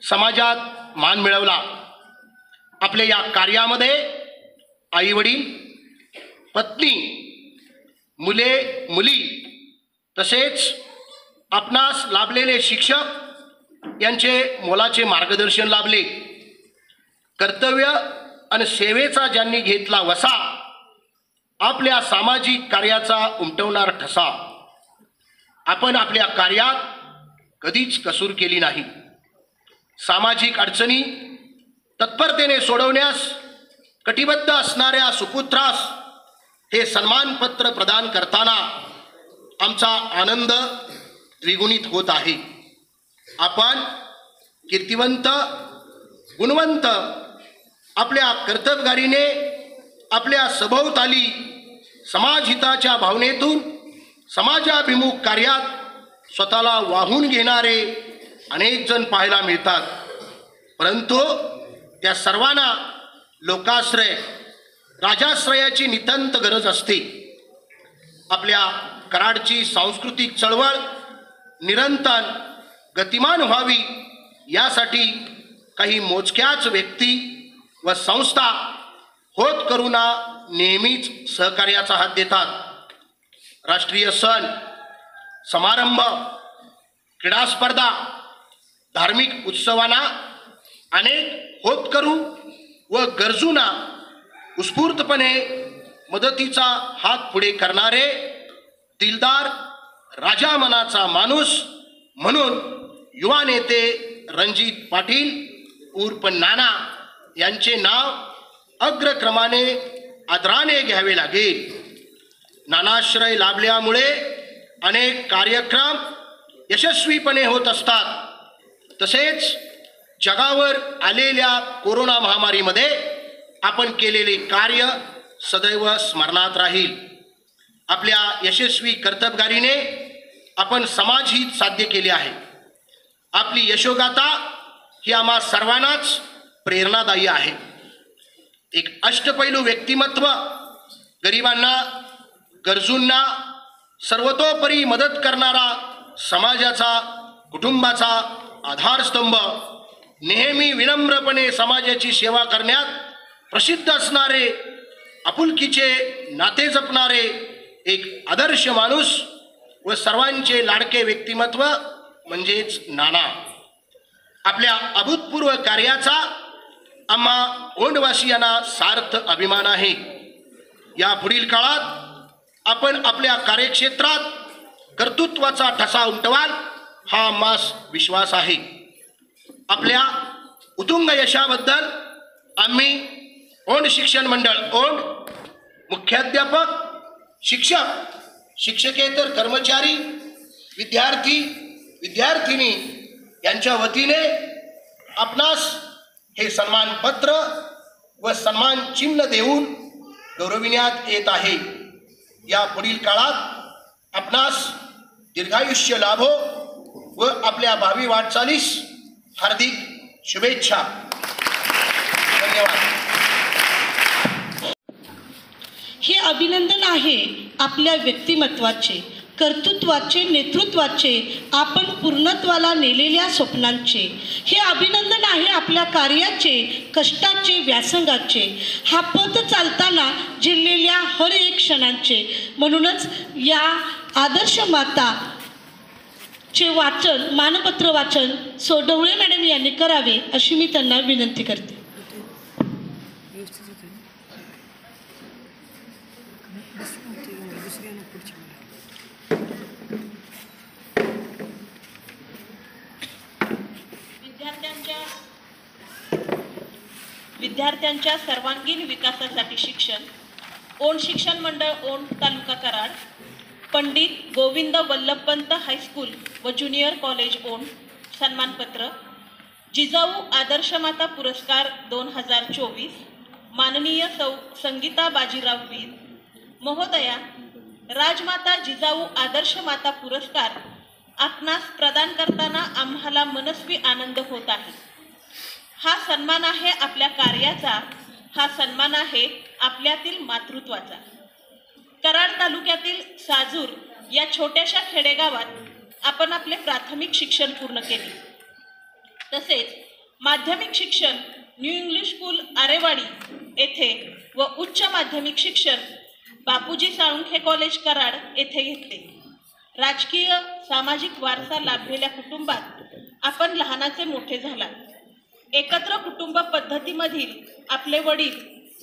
समाजात मान मिळवला. आपल्या या कार्यामध्ये आई वडील, पत्नी, मुले मुली तसेच आपणास लाभलेले शिक्षक यांचे मोलाचे मार्गदर्शन लाभले. कर्तव्य आणि सेवेचा ज्यांनी घेतला वसा, आपल्या सामाजिक कार्याचा उमटवणार ठसा. आपण आपल्या कार्यात कधीच कसूर केली नाही. सामाजिक अडचणी तत्परतेने सोडवण्यास कटिबद्ध असणाऱ्या सुपुत्रास हे सन्मानपत्र प्रदान करताना आमचा आनंद द्विगुणित होत आहे. आपण कीर्तिवंत, गुणवंत, आपल्या कर्तबगारीने आपल्या सभोवताली समाजहिताच्या भावनेतून समाजाभिमुख कार्यात स्वतःला वाहून घेणारे अनेक जण पाहायला मिळतात. परंतु त्या सर्वांना लोकाश्रय, राजाश्रयाची नितांत गरज असते. आपल्या कराडची सांस्कृतिक चळवळ निरंतर गतिमान व्हावी यासाठी काही मोजक्याच व्यक्ती व संस्था होत करुणा नेहमीच सहकार्याचा हात देतात. राष्ट्रीय सण समारंभ, क्रीडा स्पर्धा, धार्मिक उत्सवांना अनेक होतकरू व गरजूंना उत्स्फूर्तपणे मदतीचा हात पुढे करणारे दिलदार, राजा मनाचा माणूस म्हणून युवा नेते रणजित पाटील उर्फ नाना यांचे नाव अग्रक्रमाने आदराने घ्यावे लागेल. नानाश्रय लाभल्यामुळे अनेक कार्यक्रम यशस्वीपणे होत असतात. तसेच जगावर आलेल्या कोरोना महामारीमध्ये आपण केलेले कार्य सदैव स्मरणात राहील. आपल्या यशस्वी कर्तबगारीने आपण समाजहित साध्य केले आहे. आपली यशोगाथा ही आम्हा सर्वांनाच प्रेरणादायी आहे. एक अष्टपैलू व्यक्तिमत्व, गरिबांना, गरजूंना सर्वतोपरी मदत करणारा, समाजाचा, कुटुंबाचा आधारस्तंभ, नेहमी विनम्रपणे समाजाची सेवा करण्यात प्रसिद्ध असणारे, आपुलकीचे नाते जपणारे एक आदर्श माणूस व सर्वांचे लाडके व्यक्तिमत्व म्हणजेच नाना. आपल्या अभूतपूर्व कार्याचा आम्हा ओंडवासियांना सार्थ अभिमान आहे. या पुढील काळात आपण आपल्या कार्यक्षेत्रात कर्तृत्वाचा ठसा उमटवाल हा आम्हास विश्वास आहे. आपल्या उत्तुंग यशाबद्दल आम्ही ओंड शिक्षण मंडळ ओंड, मुख्याध्यापक, शिक्षक, शिक्षकेतर कर्मचारी, विद्यार्थी, विद्यार्थिनी यांच्या वतीने आपणास हे सन्मानपत्र व सन्मान चिन्ह देऊन गौरविण्यात येत आहे. या पुढील काळात आपणास दीर्घायुष्य लाभो व आपल्या भावी वाटचालीस हार्दिक शुभेच्छा. धन्यवाद. हे अभिनंदन आहे आपल्या व्यक्तिमत्वाचे, कर्तृत्वाचे, नेतृत्वाचे, आपण पूर्णत्वाला नेलेल्या स्वप्नांचे. हे अभिनंदन आहे आपल्या कार्याचे, कष्टाचे, व्यासंगाचे, हा पथ चालताना झेललेल्या हर एक क्षणांचे. म्हणूनच या आदर्श माता चे वाचन, मानपत्र वाचन सोडवळे मॅडम यांनी करावे अशी मी त्यांना विनंती करते. व्यवस्थित होते. विद्यार्थ्यांच्या सर्वांगीण विकासासाठी शिक्षण, ओण शिक्षण मंडळ ओण तालुका कराड, पंडित गोविंद वल्लभपंत हायस्कूल व ज्युनियर कॉलेज ओण सन्मानपत्र, जिजाऊ आदर्श माता पुरस्कार 2024, माननीय संगीता बाजीराव वीर महोदया, राजमाता जिजाऊ आदर्श माता पुरस्कार आपणास प्रदान करताना आम्हाला मनस्वी आनंद होत आहे. हा सन्मान आहे आपल्या कार्याचा, हा सन्मान आहे आपल्यातील मातृत्वाचा. कराड तालुक्यातील साजूर या छोट्याशा खेडेगावात आपण आपले प्राथमिक शिक्षण पूर्ण केले. तसेच माध्यमिक शिक्षण न्यू इंग्लिश स्कूल आरेवाडी येथे व उच्च माध्यमिक शिक्षण बापूजी साळुंखे कॉलेज कराड येथे घेतले. राजकीय सामाजिक वारसा लाभलेल्या कुटुंबात आपण लहानाचे मोठे झालात. एकत्र कुटुंब पद्धतीमधील आपले वडील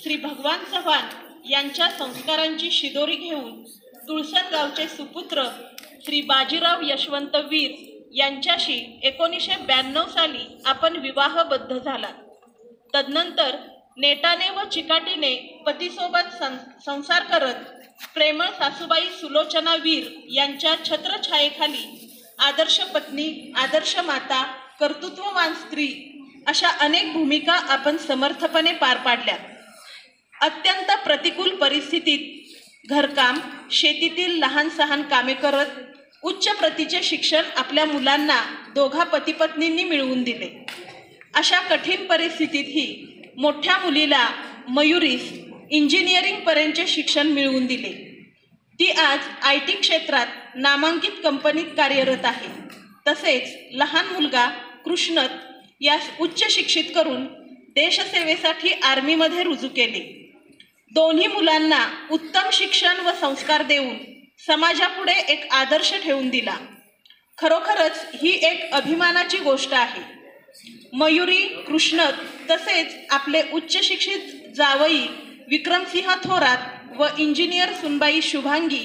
श्री भगवान चव्हाण यांच्या संस्कारांची शिदोरी घेऊन तुळसण गावचे सुपुत्र श्री बाजीराव यशवंत वीर यांच्याशी 1992 साली आपण विवाहबद्ध झाला. तदनंतर नेटाने व चिकाटीने पतीसोबत संसार करत प्रेमळ सासूबाई सुलोचना वीर यांच्या छत्रछायेखाली आदर्श पत्नी, आदर्श माता, कर्तृत्ववान स्त्री अशा अनेक भूमिका आपण समर्थपणे पार पाडल्या. अत्यंत प्रतिकूल परिस्थितीत घरकाम, शेतीतील लहान सहान कामे करत उच्च प्रतीचे शिक्षण आपल्या मुलांना दोघा पतीपत्नींनी मिळवून दिले. अशा कठीण परिस्थितीतही मोठ्या मुलीला मयुरीस इंजिनिअरिंगपर्यंतचे शिक्षण मिळवून दिले. ती आज IT क्षेत्रात नामांकित कंपनीत कार्यरत आहे. तसेच लहान मुलगा कृष्णत यास उच्च शिक्षित करून देशसेवेसाठी आर्मीमध्ये रुजू केले. दोन्ही मुलांना उत्तम शिक्षण व संस्कार देऊन समाजापुढे एक आदर्श ठेवून दिला. खरोखरच ही एक अभिमानाची गोष्ट आहे. मयुरी, कृष्णत तसेच आपले उच्च शिक्षित जावई विक्रमसिंह थोरात व इंजिनियर सुनबाई शुभांगी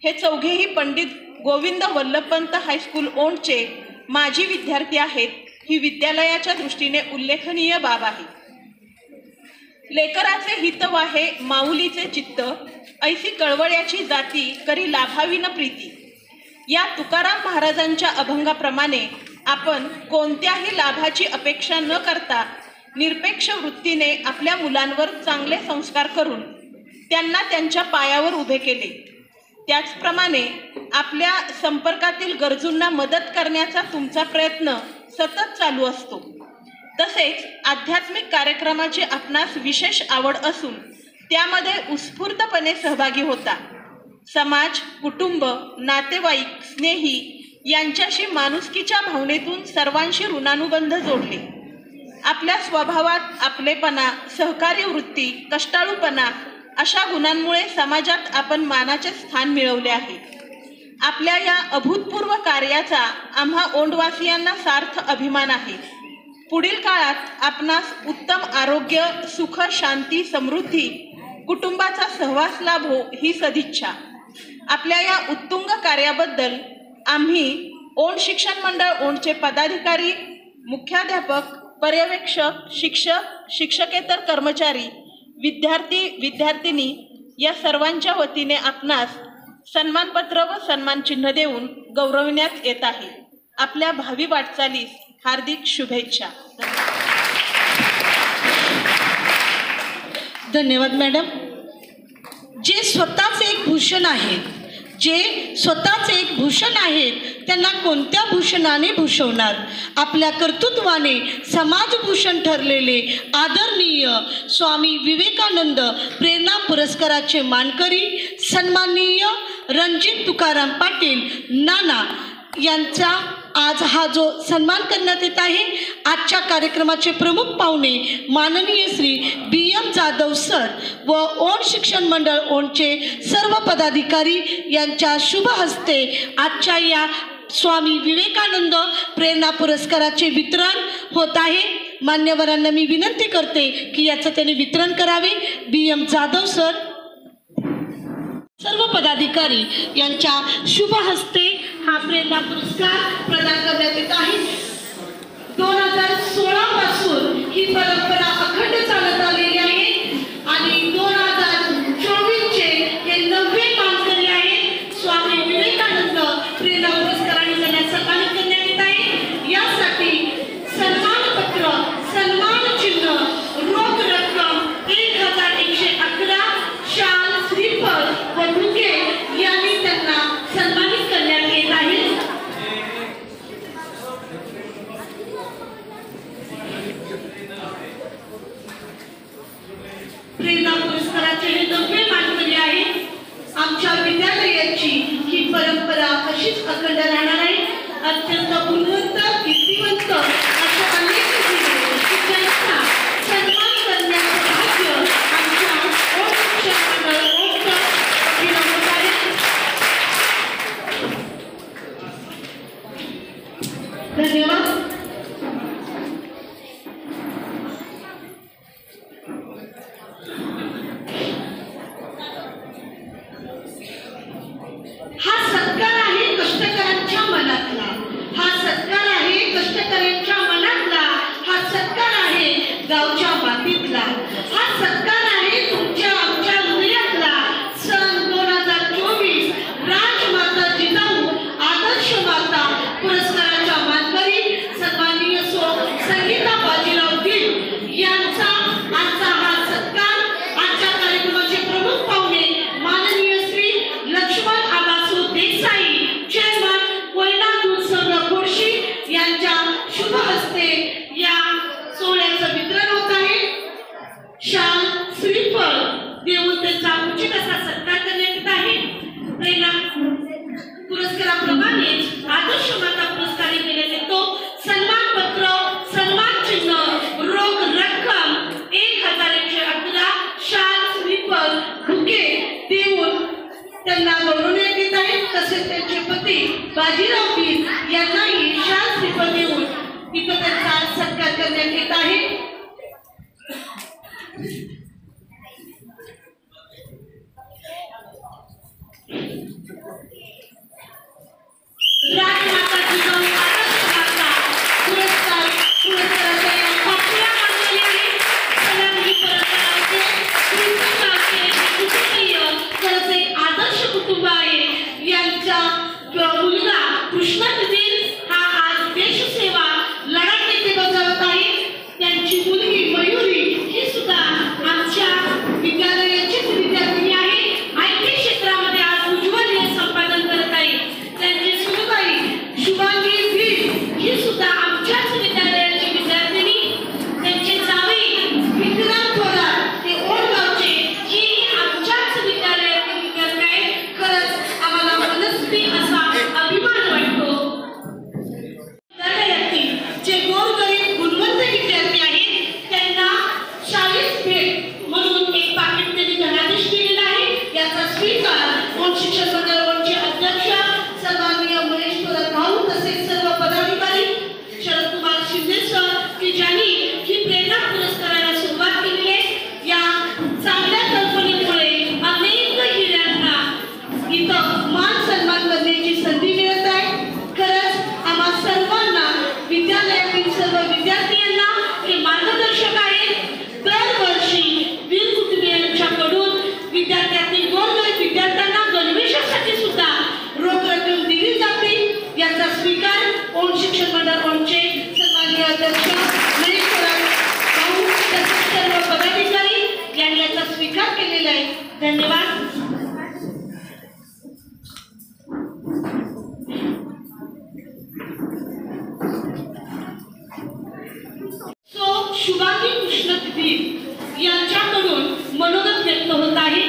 हे चौघेही पंडित गोविंद वल्लभपंत हायस्कूल ओणचे माजी विद्यार्थी आहेत. ही विद्यालयाच्या दृष्टीने उल्लेखनीय बाब आहे. लेकराचे हित वाहे माऊलीचे चित्त, ऐसी कळवळ्याची जाती करी लाभावी न प्रीती. या तुकाराम महाराजांच्या अभंगाप्रमाणे आपण कोणत्याही लाभाची अपेक्षा न करता निरपेक्ष वृत्तीने आपल्या मुलांवर चांगले संस्कार करून त्यांना त्यांच्या पायावर उभे केले. त्याचप्रमाणे आपल्या संपर्कातील गरजूंना मदत करण्याचा तुमचा प्रयत्न सतत चालू असतो. तसेच आध्यात्मिक कार्यक्रमाची आपणास विशेष आवड असून त्यामध्ये उत्स्फूर्तपणे सहभागी होता. समाज, कुटुंब, नातेवाईक, स्नेही यांच्याशी माणुसकीच्या भावनेतून सर्वांशी ऋणानुबंध जोडले. आपल्या स्वभावात आपलेपणा, सहकारी वृत्ती, कष्टाळूपणा अशा गुणांमुळे समाजात आपण मानाचे स्थान मिळवले आहे. आपल्या या अभूतपूर्व कार्याचा आम्हा ओंडवासियांना सार्थ अभिमान आहे. पुढील काळात आपणास उत्तम आरोग्य, सुख, शांती, समृद्धी, कुटुंबाचा सहवास लाभो ही सदिच्छा. आपल्या या उत्तुंग कार्याबद्दल आम्ही ओण शिक्षण मंडळ ओणचे पदाधिकारी, मुख्याध्यापक, पर्यवेक्षक, शिक्षक, शिक्षकेतर कर्मचारी, विद्यार्थी, विद्यार्थिनी या सर्वांच्या वतीने आपणास सन्मानपत्र व सन्मानचिन्ह देऊन गौरविण्यात येत आहे. आपल्या भावी वाटचालीस हार्दिक शुभेच्छा. धन्यवाद मॅडम. जे स्वतःच एक भूषण आहेत, त्यांना कोणत्या भूषणाने भूषवणार. आपल्या कर्तृत्वाने समाजभूषण ठरलेले आदरणीय स्वामी विवेकानंद प्रेरणा पुरस्काराचे मानकरी सन्माननीय रणजित तुकाराम पाटील नाना यांचा आज हा जो सन्मान करण्यात येत आहे. आजच्या कार्यक्रमाचे प्रमुख पाहुणे माननीय श्री BM जाधव सर व ओण शिक्षण मंडळ ओणचे सर्व पदाधिकारी यांच्या शुभ हस्ते आजच्या या स्वामी विवेकानंद प्रेरणा पुरस्काराचे वितरण होत आहे. मान्यवरांना मी विनंती करते की याचं त्यांनी वितरण करावे. BM Jadhav sir. सर्व पदाधिकारी यांच्या शुभ हस्ते हा प्रेरणा पुरस्कार प्रदान करण्यात येत आहे. 2016 पासून ही परंपरा अखंड चालत आलेली आहे आणि 2024चे हे 9वे मानकरी आहेत. स्वामी विवेकानंद प्रेरणा पुरस्काराने त्यांना सन्मानित करण्यात येत आहे. यासाठी सन्मानपत्र, सन्मान चिन्ह, रोख रक्कम 1111, शाल, श्रीफळ व बुके यांनी त्यांना सन्मानित करण्यात येत आहे. प्रेरणा पुरस्काराचे हे 9वे मानकरी आहेत. आमच्या विद्यालयाची ही परंपरा अशीच अखंड राहणार आहे. अत्यंत गुणवंत, कीर्तिवंत अशा अनेक विद्यार्थ्यांचा सन्मान करण्याचं भाग्य आमच्या ओट शिक्षण मंडळ ओटचं अभिनंदन आहे. धन्यवाद. हा सत्कार आहे कष्टकऱ्यांच्या मनातला, हा सत्कार आहे कष्टकऱ्यांच्या मनातला, हा सत्कार आहे गावच्या मातीतला, हा सत्कार आहे तुमच्या आमच्या हृदयातला. सन 2024 राजमाता जिजाऊ आदर्श माता पुरस्काराच्या मानकरी सन्माननीय संगीता बाजीराव गिल यांचा आजचा हा सत्कार. आजच्या कार्यक्रमाचे प्रमुख पाहुणे माननीय श्री लक्ष्मण आबासू देसाई, चेअरमन कोयना दूध संघ खोडशी यांच्या शुभ हस्ते या सोहळ्याचं वितरण होत आहे. शाल, श्रीफळ देऊन त्यांचा उचित असा सत्कार करण्यात येत आहे. प्रेरणा पुरस्काराप्रमाणे आदर्श माता पुरस्कार देण्यात येतो. सन्मानपत्र, सन्मान चिन्ह, रोख रक्कम 1111, शाल, श्रीफळ, बुके देऊन त्यांना गौरवण्यात येत आहे. तसेच त्यांचे पती बाजीराव गिल यांनाही शाल, श्रीफळ देऊन तिथं त्यांचा सत्कार करण्यात येत आहे. राजमाता जिजाऊ आदर्श माता पुरस्काराच्या या 5व्या मानकरी आहेत. सलामी परंपराचे कृषकाचे कुटुंबीय खरंच एक आदर्श कुटुंब आहे. यांचा मुलगा कृष्णदेव हा आज देशसेवा लढाईत बजावत आहे. त्यांची मुलगी मयुरी ही सुद्धा आमच्या विद्यालयाचीच विद्यार्थिनी आहे. IT क्षेत्रामध्ये आज उज्ज्वल यश संपादन करत आहे. त्यांची सुनबाई शुभांगी भिल ही सुद्धा आमच्याच विद्यालयाची विद्यार्थिनी. त्यांचे जावई विक्रांत थोरात ते ओढगावचे ही आमच्याच विद्यालयातील विद्यार्थी आहेत. खरंच आम्हाला मनस्वी असा अभिमान वाटतो. विद्यालयातील जे गोरगरीब गुणवंत विद्यार्थी आहेत त्यांना शाळेत भेट म्हणून एक पाकिट त्यांनी धनादेश दिलेला आहे. याचा स्वीकार ओट शिक्षण मंडळ ओटचे अध्यक्ष सन्माननीय महेश थोरात भाऊ तसेच सर्व पदाधिकारी शरदकुमार शिंदे सर की ज्यांनी ही प्रेरणा पुरस्काराला सुरुवात केली आहे. या चांगल्या कल्पनेमुळे अनेक हिऱ्यांना इथं मान सन्मान करण्याची संधी मिळत आहे. खरंच आम्हा सर्वांना विद्यालयातील सर्व विद्यार्थ्यांना हे मार्गदर्शक आहेत. दरवर्षी वीर कुटुंबियांच्याकडून विद्यार्थ्यातील गोरगरीब विद्यार्थ्यांना गणवेशासाठी सुद्धा रोख रक्कम दिली जाते. याचा स्वीकार ओट शिक्षण मंडळ ओटचे सन्माननीय अध्यक्ष महेश थोरात भाऊ तसेच सर्व पदाधिकारी यांनी याचा स्वीकार केलेला आहे. धन्यवाद. शुभांगी कृष्णदेव यांच्याकडून मनोगत व्यक्त होत आहे.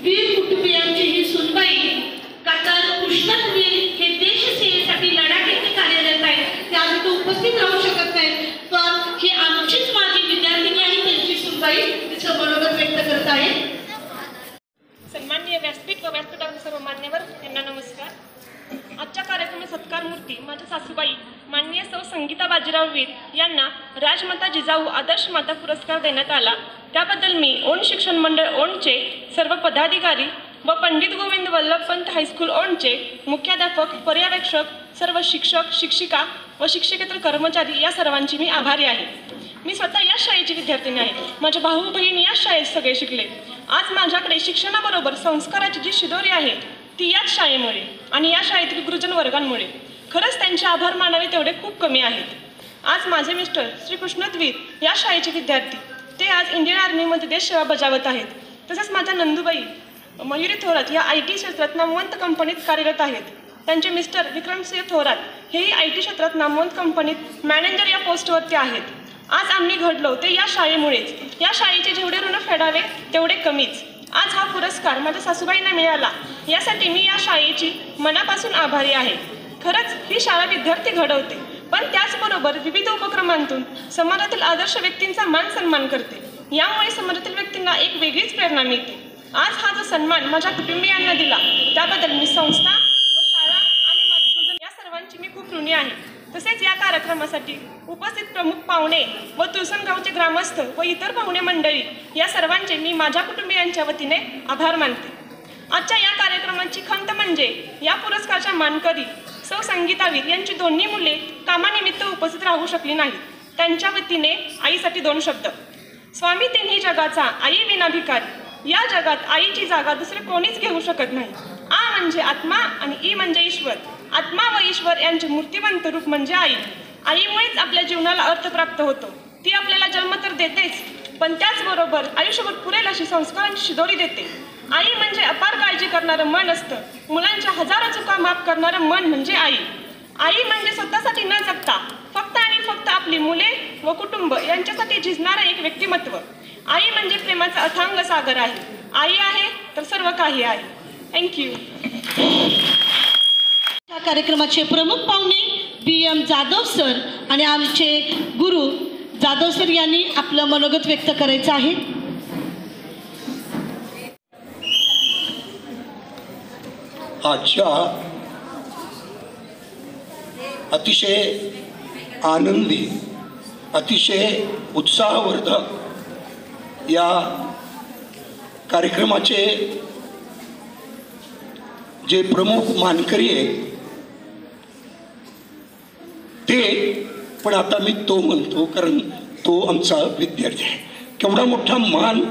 वीर कुटुंबियांची ही सुनबाई कातर कृष्णदेव हे देशसेवेसाठी लढाक येथे कार्यरत आहेत. ते आज इथे उपस्थित राहू शकत नाहीत, पण ही आमचीच माझी विद्यार्थिनी आणि त्यांची सुनबाई तिचं मनोगत व्यक्त करत आहे. सन्माननीय व्यासपीठ व व्यासपीठातील सर्व मान्यवर यांना नमस्कार. आजच्या कार्यक्रमात सत्कार मूर्ती माझ्या सासूबाई माननीय सौ संगीता बाजीराव वीर यांना राजमाता जिजाऊ आदर्श माता पुरस्कार देण्यात आला. त्याबद्दल मी ओण शिक्षण मंडळ ओणचे सर्व पदाधिकारी व पंडित गोविंद वल्लभपंत हायस्कूल ओंडचे मुख्याध्यापक, पर्यवेक्षक, सर्व शिक्षक, शिक्षिका व शिक्षकेतर कर्मचारी या सर्वांची मी आभारी आहे. मी स्वतः या शाळेची विद्यार्थिनी आहे. माझे भाऊ बहीण या शाळेत सगळे शिकले. आज माझ्याकडे शिक्षणाबरोबर संस्काराची जी शिदोरी आहे ती याच शाळेमुळे आणि या शाळेतील गुरुजन वर्गांमुळे. खरंच त्यांचे आभार मानावे तेवढे खूप कमी आहेत. आज माझे मिस्टर श्री कृष्णद्वीर या शाळेचे विद्यार्थी, ते आज इंडियन आर्मीमध्ये देशसेवा बजावत आहेत. तसेच माझ्या नंदुबाई मयुरी थोरात या IT क्षेत्रात नामवंत कंपनीत कार्यरत आहेत. त्यांचे मिस्टर विक्रमसिंह थोरात हेही IT क्षेत्रात नामवंत कंपनीत मॅनेजर या पोस्टवरती आहेत. आज आम्ही घडलो ते या शाळेमुळेच. या शाळेचे जेवढे ऋण फेडावे तेवढे कमीच. आज हा पुरस्कार माझ्या सासूबाईंना मिळाला, यासाठी मी या शाळेची मनापासून आभारी आहे. खरंच ही शाळा विद्यार्थी घडवते, पण त्याचबरोबर विविध उपक्रमांतून समाजातील आदर्श व्यक्तींचा मान सन्मान करते. यामुळे समाजातील व्यक्तींना एक वेगळीच प्रेरणा मिळते. आज हा जो सन्मान माझ्या कुटुंबियांना दिला त्याबद्दल मी संस्था व शाळा आणि माझे गुरुजन या सर्वांची मी खूप ऋणी आहे. तसेच या कार्यक्रमासाठी उपस्थित प्रमुख पाहुणे व तुळसणगावचे ग्रामस्थ व इतर पाहुणे मंडळी या सर्वांचे मी माझ्या कुटुंबियांच्या वतीने आभार मानते. आजच्या या कार्यक्रमाची खंत म्हणजे या पुरस्काराच्या मानकरी सौ संगीतावीर यांची दोन्ही मुले कामानिमित्त उपस्थित राहू शकली नाहीत. त्यांच्या वतीने आईसाठी 2 शब्द. स्वामी तिन्ही जगाचा आई विना भिकारी. या जगात आईची जागा दुसरे कोणीच घेऊ शकत नाही. आ म्हणजे आत्मा आणि ई म्हणजे ईश्वर. आत्मा व ईश्वर यांचे मूर्तिवंत रूप म्हणजे आई. आईमुळेच आपल्या जीवनाला अर्थ प्राप्त होतो. ती आपल्याला जन्म तर देतेच, पण त्याचबरोबर आयुष्यभर पुरेल अशी संस्कारांची शिदोरी देते. आई म्हणजे अपार काळजी करणारं मन असतं. मुलांच्या हजारो चुका माफ करणारं मन म्हणजे आई. आई म्हणजे स्वतःसाठी न जगता फक्त आणि फक्त आपली मुले व कुटुंब यांच्यासाठी झिजणारं एक व्यक्तिमत्व. आई म्हणजे प्रेमाचा अथांग सागर आहे. आई आहे तर सर्व काही आहे. थँक्यू. या कार्यक्रमाचे प्रमुख पाहुणे PM जाधव सर आणि आमचे गुरु जाधव सर यांनी आपलं मनोगत व्यक्त करायचं आहे. आजच्या अतिशय आनंदी, अतिशय उत्साहवर्धक या कार्यक्रमाचे जे प्रमुख मानकरी आहेत ते, पण आता मी तो म्हणतो कारण तो आमचा विद्यार्थी आहे. केवढा मोठा मान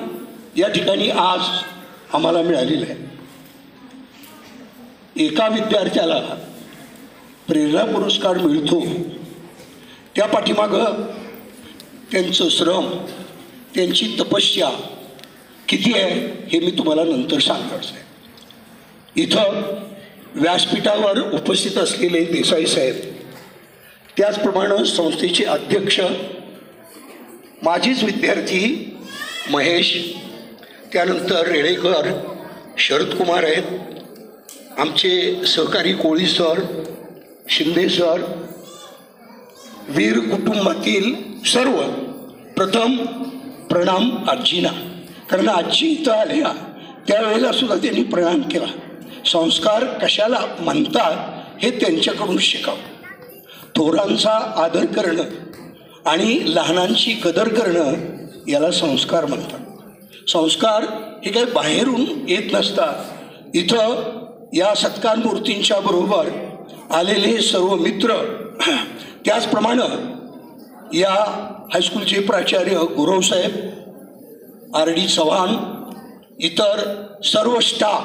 या ठिकाणी आज आम्हाला मिळालेला आहे. एका विद्यार्थ्याला प्रेरणा पुरस्कार मिळतो त्या पाठीमागं त्यांचं श्रम, त्यांची तपस्या किती आहे हे मी तुम्हाला नंतर सांगणार आहे. इथं व्यासपीठावर उपस्थित असलेले देसाई साहेब, त्याचप्रमाणे संस्थेचे अध्यक्ष, माझेच विद्यार्थी महेश, त्यानंतर रेळेकर, शरदकुमार आहेत, आमचे सहकारी कोळी सर, शिंदे सर, वीर कुटुंबातील सर्व. प्रथम प्रणाम आजींना, कारण आजी इथं आल्या त्यावेळेला सुद्धा त्यांनी प्रणाम केला. संस्कार कशाला म्हणतात हे त्यांच्याकडून शिकावं. थोरांचा आदर करणं आणि लहानांची कदर करणं याला संस्कार म्हणतात. संस्कार हे काही बाहेरून येत नसतात. इथं या सत्कार मूर्तींच्या बरोबर आलेले सर्व मित्र, त्याचप्रमाणे या हायस्कूलचे प्राचार्य गुरवसाहेब, RD चव्हाण, इतर सर्व स्टाफ,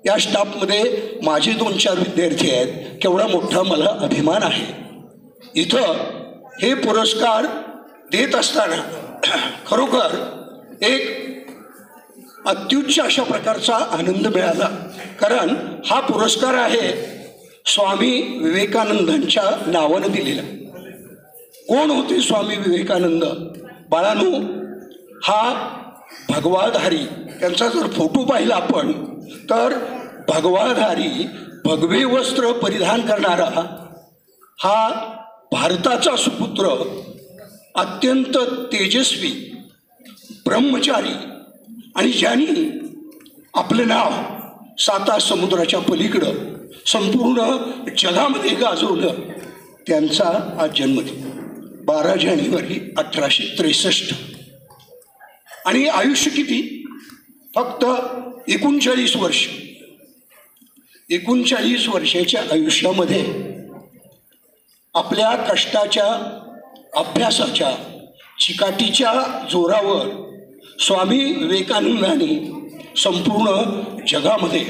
या स्टाफमध्ये माझे 2-4 विद्यार्थी आहेत. केवढा मोठा मला अभिमान आहे. इथं हे पुरस्कार देत असताना खरोखर एक अत्युच्च अशा प्रकारचा आनंद मिळाला, कारण हा पुरस्कार आहे स्वामी विवेकानंदांच्या नावानं दिलेला. कोण होते स्वामी विवेकानंद? बाळांनो, हा भगवाधारी, त्यांचा जर फोटो पाहिला आपण तर भगवाधारी, भगवे वस्त्र परिधान करणारा हा भारताचा सुपुत्र, अत्यंत तेजस्वी, ब्रह्मचारी, आणि ज्यांनी आपलं नाव 7 समुद्राच्या पलीकडं संपूर्ण जगामध्ये गाजवलं, त्यांचा आज जन्मदिन 12 जानेवारी 1863. आणि आयुष्य किती? फक्त 39 वर्ष, 39 वर्षाच्या आयुष्यामध्ये आपल्या कष्टाच्या, अभ्यासाच्या, चिकाटीच्या जोरावर स्वामी विवेकानंदांनी संपूर्ण जगामध्ये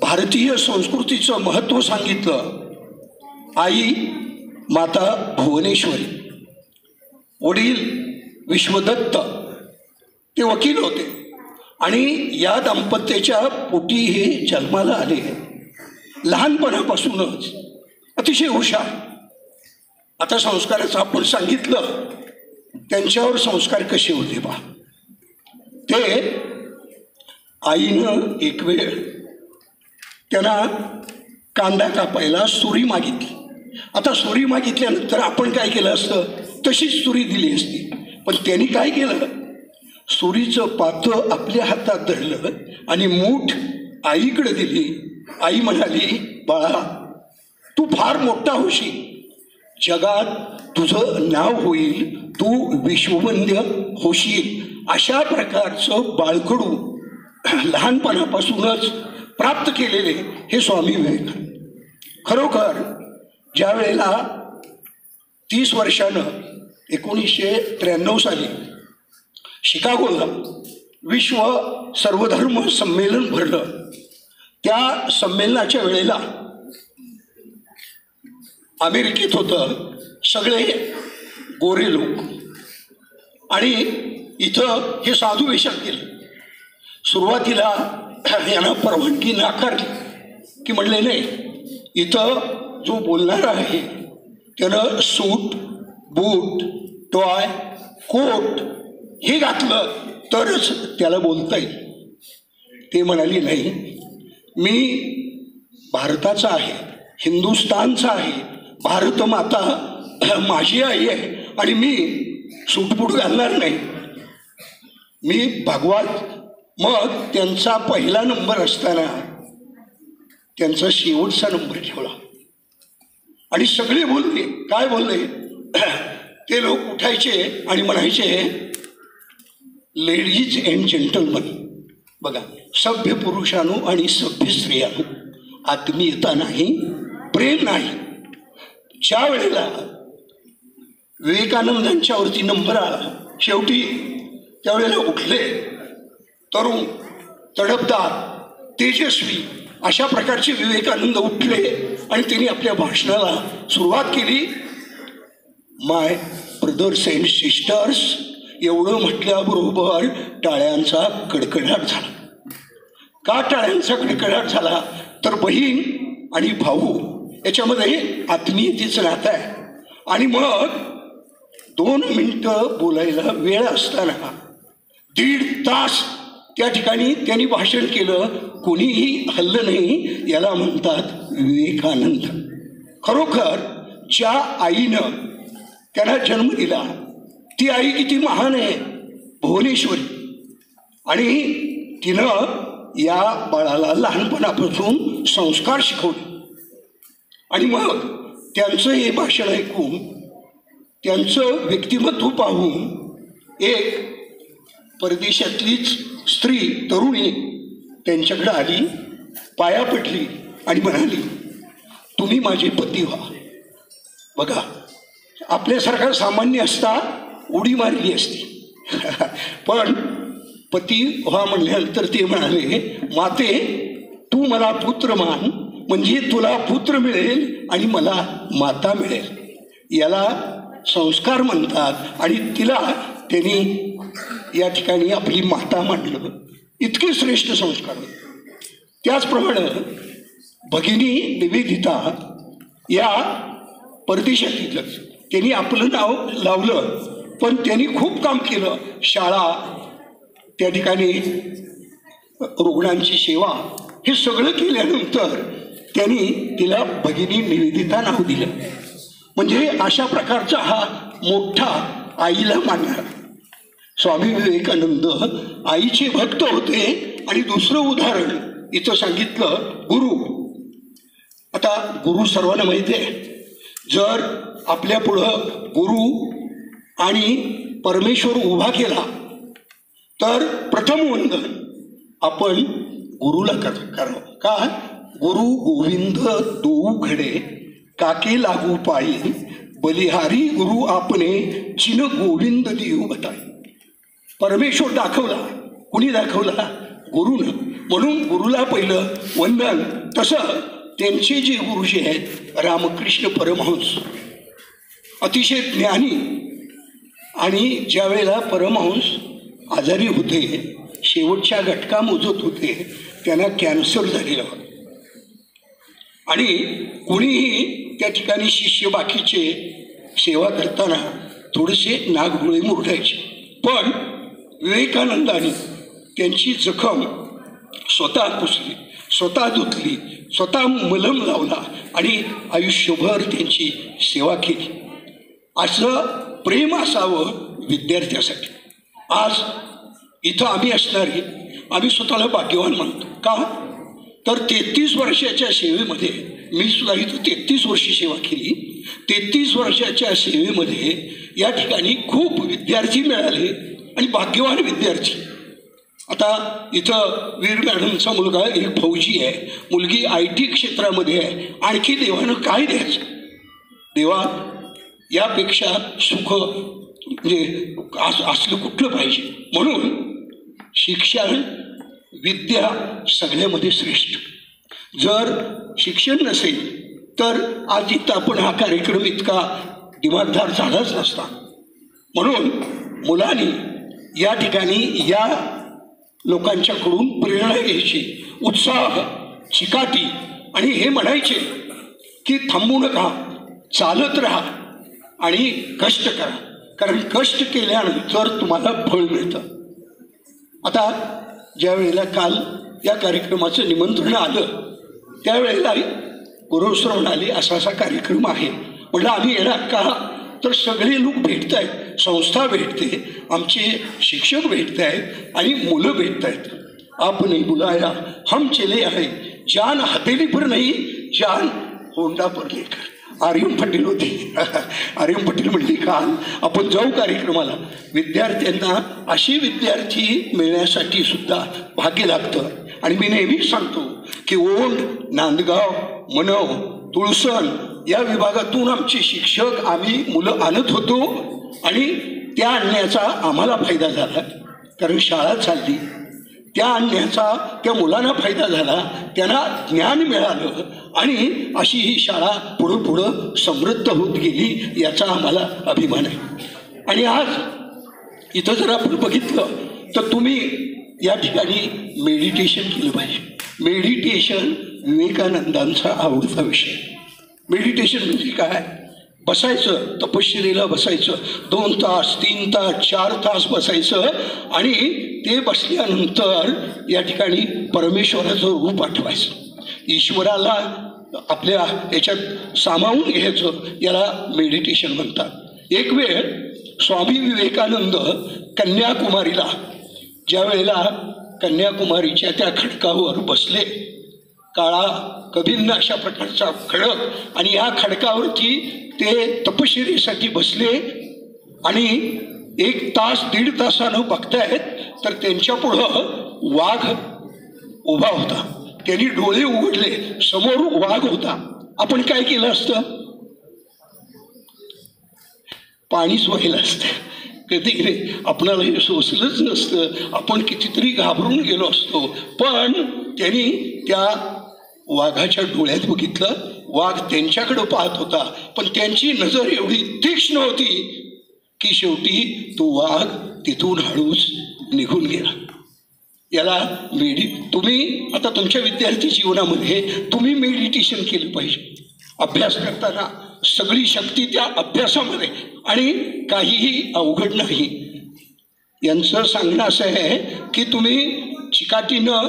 भारतीय संस्कृतीचं महत्त्व सांगितलं. आई माता भुवनेश्वरी, वडील विश्वदत्त ते वकील होते आणि या दाम्पत्याच्या पोटी हे जन्माला आले. लहानपणापासूनच अतिशय हुशार. आता संस्काराचं आपण सांगितलं, त्यांच्यावर संस्कार कसे होते पहा. ते आईनं एक वेळ त्यांना कांदा कापायला सुरी मागितली. आता सुरी मागितल्यानंतर आपण काय केलं असतं, तशीच सुरी दिली असती. पण त्यांनी काय केलं, सुरीचं पातं आपल्या हातात धरलं आणि मूठ आईकडे दिली. आई म्हणाली, बाळा तू फार मोठा होशील, जगात तुझं नाव होईल, तू विश्ववंद्य होशील. अशा प्रकारचं बाळकडू लहानपणापासूनच प्राप्त केलेले हे स्वामी विवेकानंद. खरोखर ज्या वेळेला 30 वर्षानं 1993 साली शिकागोला विश्व सर्वधर्म संमेलन भरलं, त्या संमेलनाच्या वेळेला अमेरिकेत होतं सगळे गोरे लोक आणि इथं हे साधू वेशात गेले. सुरुवातीला यांना परवानगी नाकारली की म्हणले नाही, इथं जो बोलणार आहे त्यानं सूट बूट टॉय कोट हे घातलं तरच त्याला बोलता येईल. ते म्हणाले नाही, मी भारताचा आहे, हिंदुस्थानचा आहे, भारत माता माझी आई आहे आणि मी सूटबूट घालणार नाही, मी भगवान. मग त्यांचा पहिला नंबर असताना त्यांचा शेवटचा नंबर ठेवला आणि सगळे बोलले. काय बोलले, ते लोक उठायचे आणि म्हणायचे, लेडीज अँड जेंटलमन, बघा सभ्य पुरुषांनो आणि सभ्य स्त्रियांनो, आत्मीयता नाही, प्रेम नाही. ज्या वेळेला विवेकानंदांच्यावरती नंबर आला शेवटी, त्यावेळेला उठले तरुण, तडफदार, तेजस्वी अशा प्रकारचे विवेकानंद उठले आणि त्यांनी आपल्या भाषणाला सुरुवात केली. माय ब्रदर्स अँड सिस्टर्स, एवढं म्हटल्याबरोबर टाळ्यांचा कडकडाट झाला. का टाळ्यांचा कडकडाट झाला, तर बहीण आणि भाऊ याच्यामध्ये आत्मीयतेचं नातं आहे. आणि मग 2 मिनिटं बोलायला वेळ असताना 1.5 तास त्या ठिकाणी त्यांनी भाषण केलं, कोणीही हल्लं नाही. याला म्हणतात विवेकानंद. खरोखर ज्या आईनं त्यांना जन्म दिला ती आई किती महान आहे, भुवनेश्वरी. आणि तिनं या बाळाला लहानपणापासून संस्कार शिकवले. आणि मग त्यांचं हे भाषण ऐकून, त्यांचं व्यक्तिमत्व पाहून एक परदेशातलीच स्त्री, तरुणी त्यांच्याकडे आली, पाया पडली आणि म्हणाली, तुम्ही माझे पती व्हा. बघा, आपल्यासारखा सामान्य असता उडी मारली असती, पण पती व्हा म्हणल्यानंतर ते म्हणाले, माते तू मला पुत्र मान, म्हणजे तुला पुत्र मिळेल आणि मला माता मिळेल. याला संस्कार म्हणतात. आणि तिला त्यांनी या ठिकाणी आपली माता मानलं. इतके श्रेष्ठ संस्कार. त्याचप्रमाणे भगिनी निवेदिता या परदेशातील, त्यांनी आपलं नाव लावलं, पण त्यांनी खूप काम केलं. शाळा, त्या ठिकाणी रुग्णांची सेवा, हे सगळं केल्यानंतर त्यांनी तिला भगिनी निवेदिता नाव दिलं. म्हणजे अशा प्रकारचा हा मोठा आईला मानणारा स्वामी विवेकानंद आईचे भक्त होते. आणि दुसरं उदाहरण इथं सांगितलं, गुरु. आता गुरु सर्वांना माहिती आहे. जर आपल्या पुढं गुरु आणि परमेश्वर उभा केला तर प्रथम वंदन आपण गुरुला करावं. का? गुरु गोविंद दोऊ घडे काके लागू पायी बलिहारी गुरु आपणे चिन गोविंद देऊ बताई. परमेश्वर दाखवला. कुणी दाखवला? गुरुनं. म्हणून गुरुला पहिलं वंदन. तसं त्यांचे जे गुरुजी आहेत रामकृष्ण परमहंस अतिशय ज्ञानी, आणि ज्या वेळेला परमहंस आजारी होते, शेवटच्या घटका मोजत होते, त्यांना कॅन्सर झालेला होता. आणि कुणीही त्या ठिकाणी शिष्य बाकीचे सेवा करताना थोडेसे नागडोळे मुरडायचे. पण विवेकानंदाने त्यांची जखम स्वतः पुसली, स्वतः धुतली, स्वतः मलम लावला आणि आयुष्यभर त्यांची सेवा केली. असं प्रेम असावं विद्यार्थ्यासाठी. आज इथं आम्ही असणारे आम्ही स्वतःला भाग्यवान मानतो. का? तर 33 वर्षाच्या सेवेमध्ये, मी सुद्धा इथं 33 वर्षी सेवा केली. 33 वर्षाच्या सेवेमध्ये या ठिकाणी खूप विद्यार्थी मिळाले आणि भाग्यवान विद्यार्थी. आता इथं वीर मॅडमचा मुलगा एक फौजी आहे, मुलगी IT क्षेत्रामध्ये आहे. आणखी देवानं काय द्यायचं? देवा यापेक्षा सुख म्हणजे असलं कुठलं पाहिजे? म्हणून शिक्षण विद्या सगळ्यामध्ये श्रेष्ठ. जर शिक्षण नसेल तर आज इथं आपण हा कार्यक्रम इतका दिमागदार झालाच नसता. म्हणून मुलांनी या ठिकाणी या लोकांच्याकडून प्रेरणा घ्यायची, उत्साह, चिकाटी, आणि हे म्हणायचे की थांबू नका, चालत राहा आणि कष्ट करा, कारण कष्ट केल्यानंतर तुम्हाला फळ मिळतं. आता ज्या वेळेला काल या कार्यक्रमाचं निमंत्रण आलं त्यावेळेला गुरुसर म्हणाले असा असा कार्यक्रम आहे. म्हटलं आम्ही येणार का? तर सगळे लोक भेटत आहेत, संस्था भेटते, आमचे शिक्षक भेटत आहेत आणि मुलं भेटत आहेत. आपने बुलाया हम चले आहे, जान हथेली पर नाही, जान होंडा पर लेकर. आर्यम पाटील होते. आर्यम पाटील म्हणले काल आपण जाऊ कार्यक्रमाला. विद्यार्थ्यांना असे विद्यार्थी मिळण्यासाठी सुद्धा भाग्य लागतं. आणि मी नेहमीच सांगतो की ओंड, नांदगाव, मनव, तुळसण या विभागातून आमचे शिक्षक आम्ही मुलं आणत होतो आणि त्या आणण्याचा आम्हाला फायदा झाला, कारण शाळा चालली. त्या आणण्याचा त्या मुलांना फायदा झाला, त्यांना ज्ञान मिळालं आणि अशी ही शाळा पुढं पुढं समृद्ध होत गेली, याचा आम्हाला अभिमान आहे. आणि आज इथं जर आपण बघितलं तर तुम्ही या ठिकाणी मेडिटेशन केलं पाहिजे. मेडिटेशन विवेकानंदांचा आवडता विषय. मेडिटेशन म्हणजे काय? बसायचं, तपश्चर्येला बसायचं, 2 तास 3 तास 4 तास बसायचं आणि ते बसल्यानंतर या ठिकाणी परमेश्वराचं रूप आठवायचं, ईश्वराला आपल्या याच्यात सामावून घ्यायचं, याला मेडिटेशन म्हणतात. एक वेळ स्वामी विवेकानंद कन्याकुमारीला, ज्या वेळेला कन्याकुमारीच्या त्या खडकावर बसले, काळा कभिन्न अशा प्रकारचा खडक, आणि या खडकावरती ते तपश्चर्येसाठी बसले आणि 1 तास 1.5 तासानं बघतायत तर त्यांच्या पुढं वाघ उभा होता. त्यांनी डोळे उघडले, समोर वाघ होता. आपण काय केलं असतं? पाणीच व्हायला असतं. कधी रे आपणाला हे सोसलंच नसतं, आपण कितीतरी घाबरून गेलो असतो. पण त्यांनी त्या वाघाच्या डोळ्यात बघितलं, वाघ त्यांच्याकडं पाहत होता, पण त्यांची नजर एवढी तीक्ष्ण होती की शेवटी तो वाघ तिथून हळूच निघून गेला. याला तुम्ही आता तुमच्या विद्यार्थी जीवनामध्ये तुम्ही मेडिटेशन केलं पाहिजे. अभ्यास करताना सगळी शक्ती त्या अभ्यासामध्ये, आणि काहीही अवघड नाही. यांचं सांगणं असं आहे की तुम्ही चिकाटीनं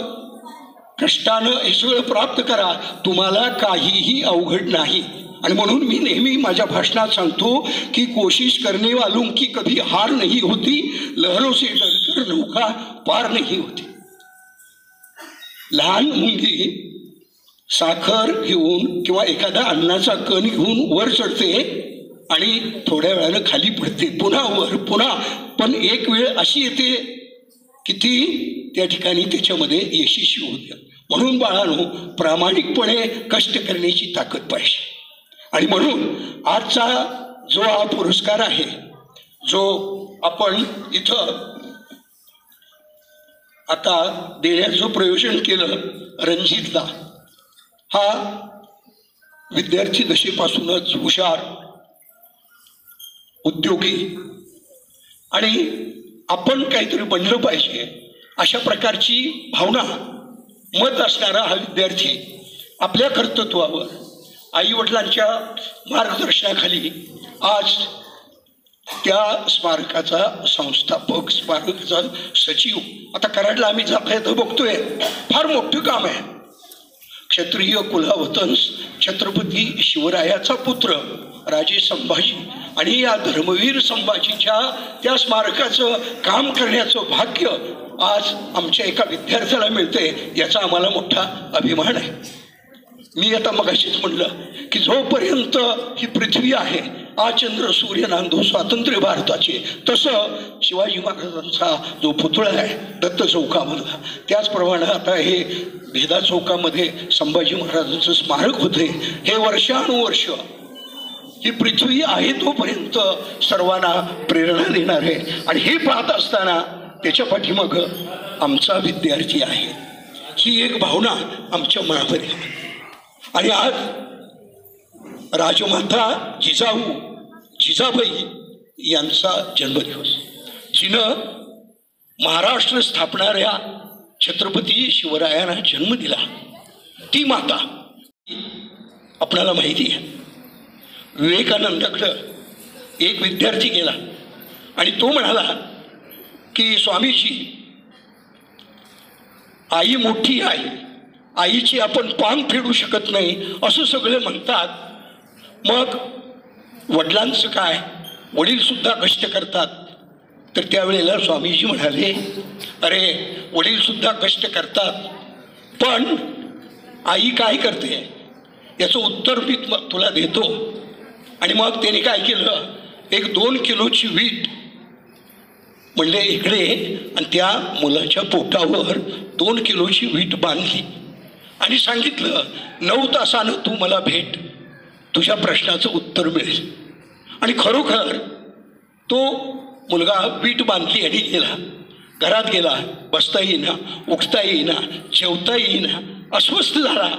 कष्टानं हे सगळं प्राप्त करा, तुम्हाला काहीही अवघड नाही. आणि म्हणून मी नेहमी माझ्या भाषणात सांगतो की कोशिश करने वालों की कभी हार नहीं होती, लहरों से डरकर नौका पार नहीं होती. लहान मुलगी साखर घेऊन किंवा एखादा अन्नाचा कण घेऊन वर चढते आणि थोड्या वेळानं खाली पडते, पुन्हा वर, पुन्हा. पण एक वेळ अशी येते किती त्या ठिकाणी त्याच्यामध्ये यशस्वी होत्या. म्हणून बाळांनो, प्रामाणिकपणे कष्ट करण्याची ताकद पाहिजे. आणि म्हणून आजचा जो हा पुरस्कार आहे, जो आपण इथं आता देण्याचं प्रयोजन केलं रणजितला, हा विद्यार्थी दशेपासूनच हुशार, उद्योगी आणि आपण काहीतरी बनलं पाहिजे अशा प्रकारची भावना, मत असणारा हा विद्यार्थी आपल्या कर्तृत्वावर आईवडिलांच्या मार्गदर्शनाखाली आज त्या स्मारकाचा संस्थापक, स्मारकाचा सचिव. आता कराडला आम्ही जाता बघतोय, फार मोठं काम आहे. क्षत्रिय कुलावतंस छत्रपती शिवरायाचा पुत्र राजे संभाजी आणि या धर्मवीर संभाजीच्या त्या स्मारकाचं काम करण्याचं भाग्य आज आमच्या एका विद्यार्थ्याला मिळते, याचा आम्हाला मोठा अभिमान आहे. मी आता मगाशीच म्हणलं की जोपर्यंत ही पृथ्वी आहे, आचंद्र सूर्य नांदो स्वातंत्र्य भारताचे, तसं शिवाजी महाराजांचा जो पुतळा आहे दत्त चौकामधला, त्याचप्रमाणे आता हे भेदा चौकामध्ये संभाजी महाराजांचं स्मारक होते. हे वर्षानुवर्ष ही पृथ्वी आहे तोपर्यंत सर्वांना प्रेरणा देणार आहे. आणि हे पाहत असताना त्याच्या पाठीमागं आमचा विद्यार्थी आहे, ही एक भावना आमच्या मनामध्ये आहे. आणि आज राजमाता जिजाबाई यांचा जन्मदिवस, जिनं महाराष्ट्र स्थापणाऱ्या छत्रपती शिवरायांना जन्म दिला, ती माता आपणाला माहिती आहे. विवेकानंदाकडं एक विद्यार्थी गेला आणि तो म्हणाला की स्वामीजी, आई मोठी आहे, आईची आपण पांग फेडू शकत नाही असं सगळे म्हणतात, मग वडिलांचं काय, वडील सुद्धा कष्ट करतात. तर त्यावेळेला स्वामीजी म्हणाले, अरे वडील सुद्धा कष्ट करतात, पण आई काय करते याचं उत्तर मी तुला देतो. आणि मग त्याने काय केलं, एक 2 किलोची वीट म्हणले इकडे, आणि त्या मुलाच्या पोटावर 2 किलोची वीट बांधली आणि सांगितलं 9 तासानं तू मला भेट, तुझ्या प्रश्नाचं उत्तर मिळेल. आणि खरोखर तो मुलगा वीट बांधली आणि गेला. घरात गेला, बसता येईना, उठता येईना, जेवता येईना, अस्वस्थ झाला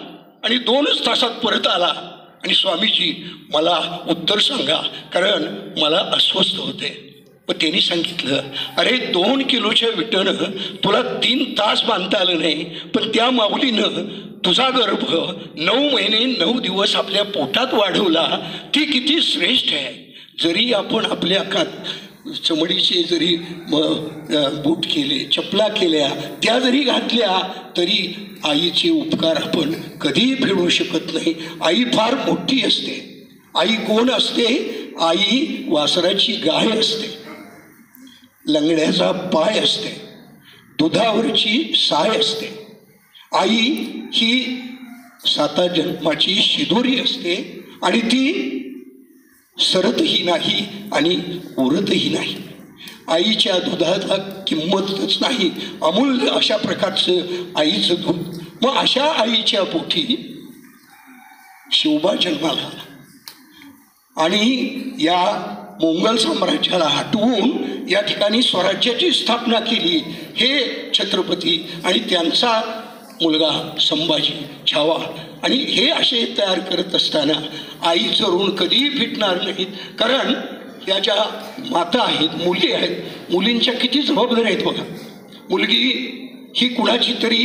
आणि 2च तासात परत आला. आणि स्वामीजी मला उत्तर सांगा, कारण मला अस्वस्थ होते. पण त्यांनी सांगितलं, अरे 2 किलोच्या विटेनं तुला 3 तास बांधता आलं नाही, पण त्या माऊलीनं तुझा गर्भ 9 महिने 9 दिवस आपल्या पोटात वाढवला, ती किती श्रेष्ठ आहे. जरी आपण आपल्या चमडीचे जरी बूट केले, चपला केल्या, त्या जरी घातल्या, तरी आईचे उपकार आपण कधीही फेडू शकत नाही. आई फार मोठी असते. आई कोण असते? आई वासराची गाय असते, लंगड्याचा पाय असते, दुधावरची साय असते. आई ही 7 जन्माची शिदोरी असते आणि ती सरतही नाही आणि उरतही नाही. आईच्या दुधाला किंमतच नाही, अमूल्य अशा प्रकारचं आईचं दूध. मग अशा आईच्या पोटी शिवबा जन्माला आणि या मोंगल साम्राज्याला हटवून या ठिकाणी स्वराज्याची स्थापना केली हे छत्रपती आणि त्यांचा मुलगा संभाजी छावा. आणि हे असे तयार करत असताना आईचं ऋण कधीही फिटणार नाहीत. कारण या ज्या माता आहेत, मुली आहेत, मुलींच्या किती जबाबदाऱ्या आहेत बघा. मुलगी ही कुणाची तरी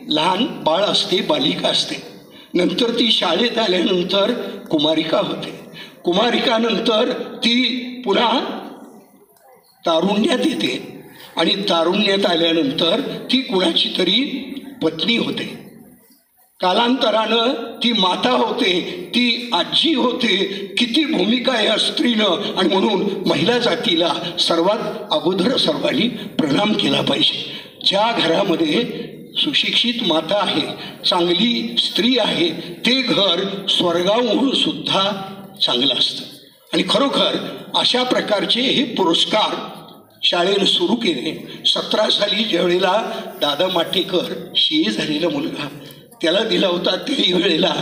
लहान बाळ असते, बालिका असते. नंतर ती शाळेत आल्यानंतर कुमारिका होते. कुमारिकानंतर ती पुन्हा तारुण्यात येते आणि तारुण्यात आल्यानंतर ती कुणाची तरी पत्नी होते. कालांतरानं ती माता होते, ती आजी होते. किती भूमिका या स्त्रीनं. आणि म्हणून महिला जातीला सर्वात अगोदर सर्वांनी प्रणाम केला पाहिजे. ज्या घरामध्ये सुशिक्षित माता आहे, चांगली स्त्री आहे, ते घर स्वर्गाहून सुद्धा चांगलं असतं. आणि खरोखर अशा प्रकारचे हे पुरस्कार शाळेला सुरू केले. 17 साली ज्यावेळेला दादा माटेकर CA झालेला मुलगा त्याला दिला होता, त्याही वेळेला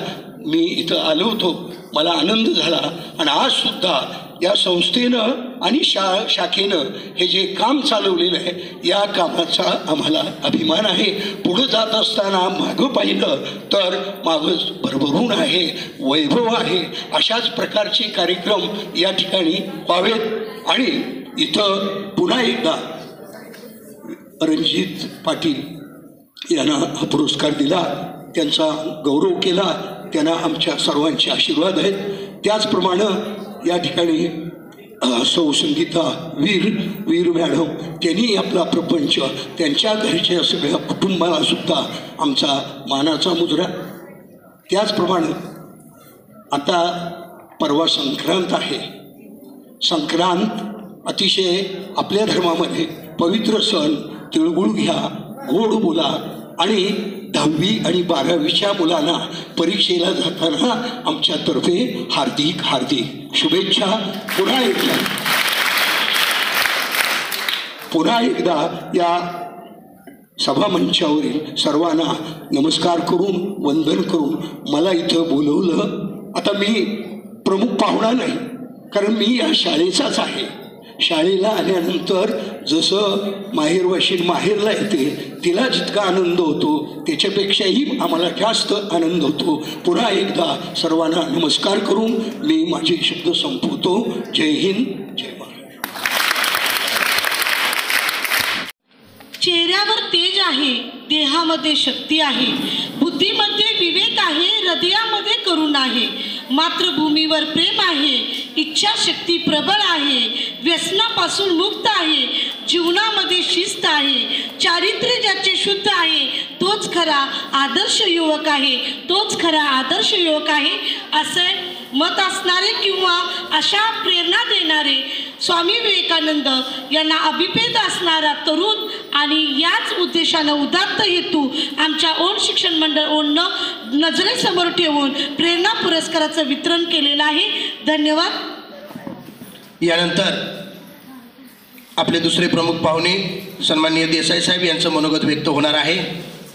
मी इथं आलो होतो. मला आनंद झाला. आणि आजसुद्धा या संस्थेनं आणि शाखेनं हे जे काम चालवलेलं आहे या कामाचा आम्हाला अभिमान आहे. पुढं जात असताना मागं पाहिलं तर मागं भरभरून आहे, वैभव आहे. अशाच प्रकारचे कार्यक्रम या ठिकाणी व्हावेत. आणि इथं पुन्हा एकदा रणजित पाटील यांना हा पुरस्कार दिला, त्यांचा गौरव केला, त्यांना आमच्या सर्वांचे आशीर्वाद आहेत. त्याचप्रमाणे या ठिकाणी सौ संगीता वीर मॅडम त्यांनी आपला प्रपंच, त्यांच्या घरच्या सगळ्या कुटुंबाला सुद्धा आमचा मानाचा मुजरा. त्याचप्रमाणे आता परवा संक्रांत आहे. संक्रांत अतिशय आपल्या धर्मामध्ये पवित्र सण. तिळगुळ घ्या, गोड बोला. आणि 10वी आणि 12वीच्या मुलांना परीक्षेला जाताना आमच्यातर्फे हार्दिक हार्दिक शुभेच्छा. पुन्हा एकदा या सभामंचावरील सर्वांना नमस्कार करून वंदन करून मला इथं बोलवलं. आता मी प्रमुख पाहुणा नाही, कारण मी या शाळेचाच आहे. शाळेला आल्यानंतर जसं माहेरवाशीण माहेरला येते तिला जितका आनंद होतो त्याच्यापेक्षाही आम्हाला जास्त आनंद होतो. पुन्हा एकदा सर्वांना नमस्कार करून मी माझे शब्द संपवतो. जय हिंद, जय महाराष्ट्र. चेहऱ्यावर तेज आहे, देहामध्ये शक्ती आहे, बुद्धीमध्ये विवेक आहे, हृदयामध्ये करुणा आहे, मातृभूमीवर प्रेम आहे, इच्छाशक्ती प्रबळ आहे, व्यसनापासून मुक्त आहे, जीवनामध्ये शिस्त आहे, चारित्र्य ज्याचे शुद्ध आहे तोच खरा आदर्श युवक आहे, तोच खरा आदर्श युवक आहे असे मत असणारे किंवा अशा प्रेरणा देणारे स्वामी विवेकानंद यांना अभिप्रेत असणारा तरुण आणि याच उद्देशानं उदात्त हेतू आमच्या ओण शिक्षण मंडळ ओणनं नजरेसमोर ठेवून प्रेरणा पुरस्काराचं वितरण केलेलं आहे. धन्यवाद. यानंतर आपले दुसरे प्रमुख पाहुणे सन्माननीय देसाई साहेब यांचं मनोगत व्यक्त होणार आहे.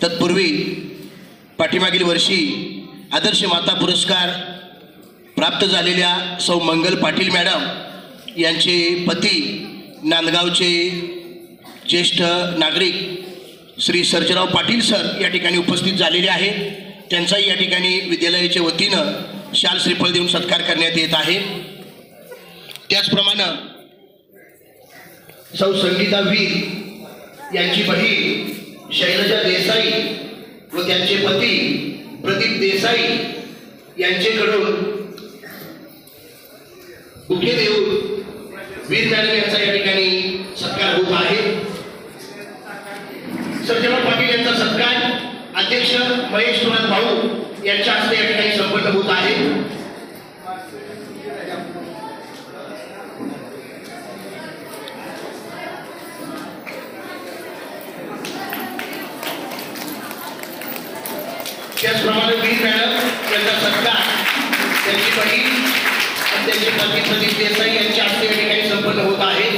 तत्पूर्वी पाठीमागील वर्षी आदर्श माता पुरस्कार प्राप्त झालेल्या सौ मंगल पाटील मॅडम यांचे पती नांदगावचे ज्येष्ठ नागरिक श्री सर्जेराव पाटील सर या ठिकाणी उपस्थित झालेले आहेत. त्यांचाही या ठिकाणी विद्यालयाच्या वतीनं शाल श्रीफळ देऊन सत्कार करण्यात येत आहे. त्याचप्रमाणे सौ संगीता वीर यांची बहीण शैलजा देसाई व त्यांचे पती प्रदीप देसाई यांचेकडून बुके देऊन वीर मॅडम यांचा या ठिकाणी सत्कार होत आहे. सर्जेराव पाटील यांचा सत्कार अध्यक्ष महेश तुरात भाऊ यांच्या हस्ते या ठिकाणी संपन्न होत आहे. त्याचप्रमाणे वीर मॅडम यांचा सत्कार त्यांची बहीण आणि त्यांचे पती प्रदीप देसाई यांच्या हस्ते या ठिकाणी संपन्न होत आहे.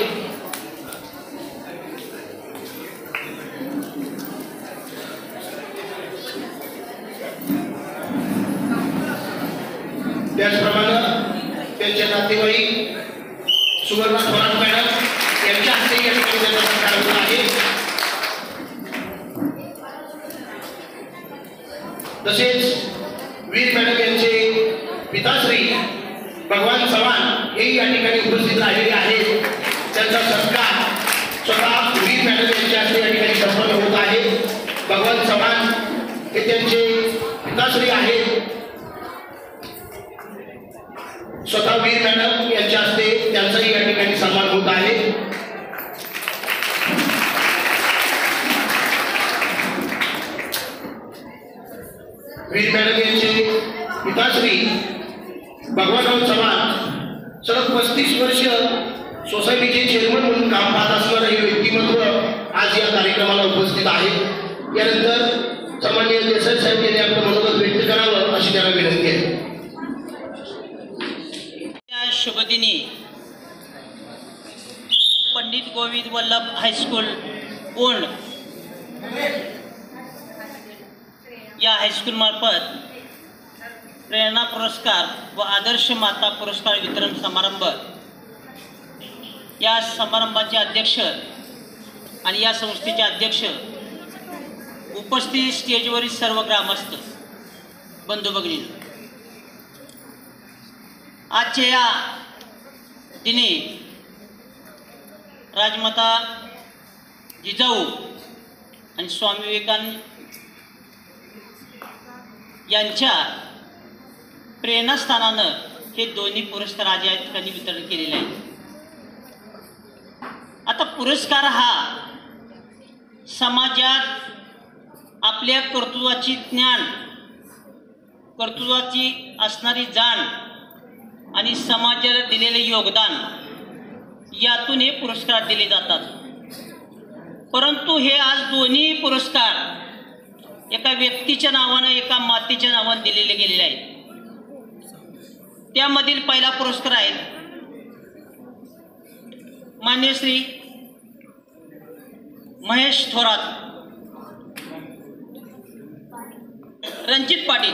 त्याचप्रमाणे त्यांचे नातेवाईक सुवर्णा थोरात मॅडम यांच्या हस्ते या ठिकाणी त्यांचा सत्कार होत आहे. तसेच वीर मॅडम यांचे पिताश्री भगवान चव्हाण हे या ठिकाणी उपस्थित राहिलेले आहेत. त्यांचा सत्कार स्वतः वीर मॅडम यांच्या हस्ते या ठिकाणी संपन्न होत आहे. भगवान चव्हाण हे त्यांचे पिताश्री आहेत. स्वतः वीर मॅडम यांच्या हस्ते त्यांचाही या ठिकाणी सन्मान होत आहे. वीर मॅडम यांचे पिताश्री भगवानराव चव्हाण सलग 35 वर्ष सोसायटीचे चेअरमन म्हणून काम पाहत असणारं हे व्यक्तिमत्व आज या कार्यक्रमाला उपस्थित आहे. यानंतर सन्माननीय देसाई साहेब यांनी आपलं मनोगत व्यक्त करावं अशी त्यांना विनंती आहे. शुभदिनी पंडित गोविंद वल्लभ हायस्कूल ओंड या हायस्कूलमार्फत प्रेरणा पुरस्कार व आदर्श माता पुरस्कार वितरण समारंभ या समारंभाचे अध्यक्ष आणि या संस्थेचे अध्यक्ष, उपस्थित स्टेजवरील सर्व ग्रामस्थ बंधू भगिनी, आजच्या या दिनी राजमाता जिजाऊ आणि स्वामी विवेकानंद यांच्या प्रेरणास्थानानं हे दोन्ही पुरस्कार आज या ठिकाणी वितरण केलेले आहेत. आता पुरस्कार हा समाजात आपल्या कर्तृत्वाची ज्ञान, कर्तृत्वाची असणारी जाण आणि समाजाला दिलेले योगदान यातून हे पुरस्कार दिले जातात. परंतु हे आज दोन्ही पुरस्कार एका व्यक्तीच्या नावानं, एका मातेच्या नावानं दिलेले गेलेले आहेत. त्यामधील पहिला पुरस्कार आहे मान्य श्री महेश थोरात, रणजित पाटील,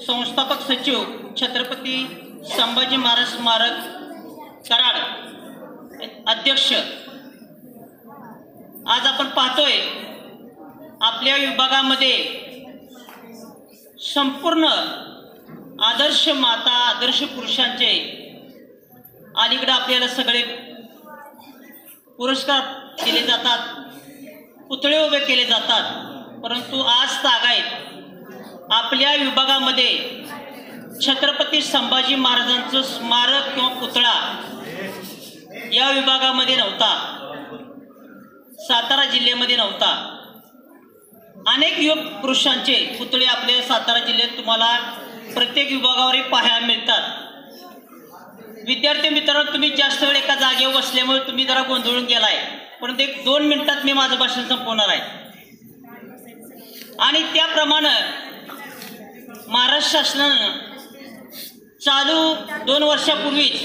संस्थापक सचिव, छत्रपती संभाजी महाराज स्मारक कराड, अध्यक्ष. आज आपण पाहतोय आपल्या विभागामध्ये संपूर्ण आदर्श माता, आदर्श पुरुषांचे अलीकडे आपल्याला सगळे पुरस्कार दिले जातात, पुतळे उभे केले जातात. परंतु आज तागायत आपल्या विभागामध्ये छत्रपती संभाजी महाराजांचं स्मारक किंवा पुतळा या विभागामध्ये नव्हता, सातारा जिल्ह्यामध्ये नव्हता. अनेक युग पुरुषांचे पुतळे आपल्या सातारा जिल्ह्यात तुम्हाला प्रत्येक विभागावरही पाहायला मिळतात. विद्यार्थी मित्रांनो, तुम्ही जास्त वेळ एका जागेवर बसल्यामुळे तुम्ही जरा गोंधळून गेलाय, परंतु 1-2 मिनिटात मी माझं भाषण संपवणार आहे. आणि त्याप्रमाणे महाराष्ट्र शासनानं चालू 2 वर्षापूर्वीच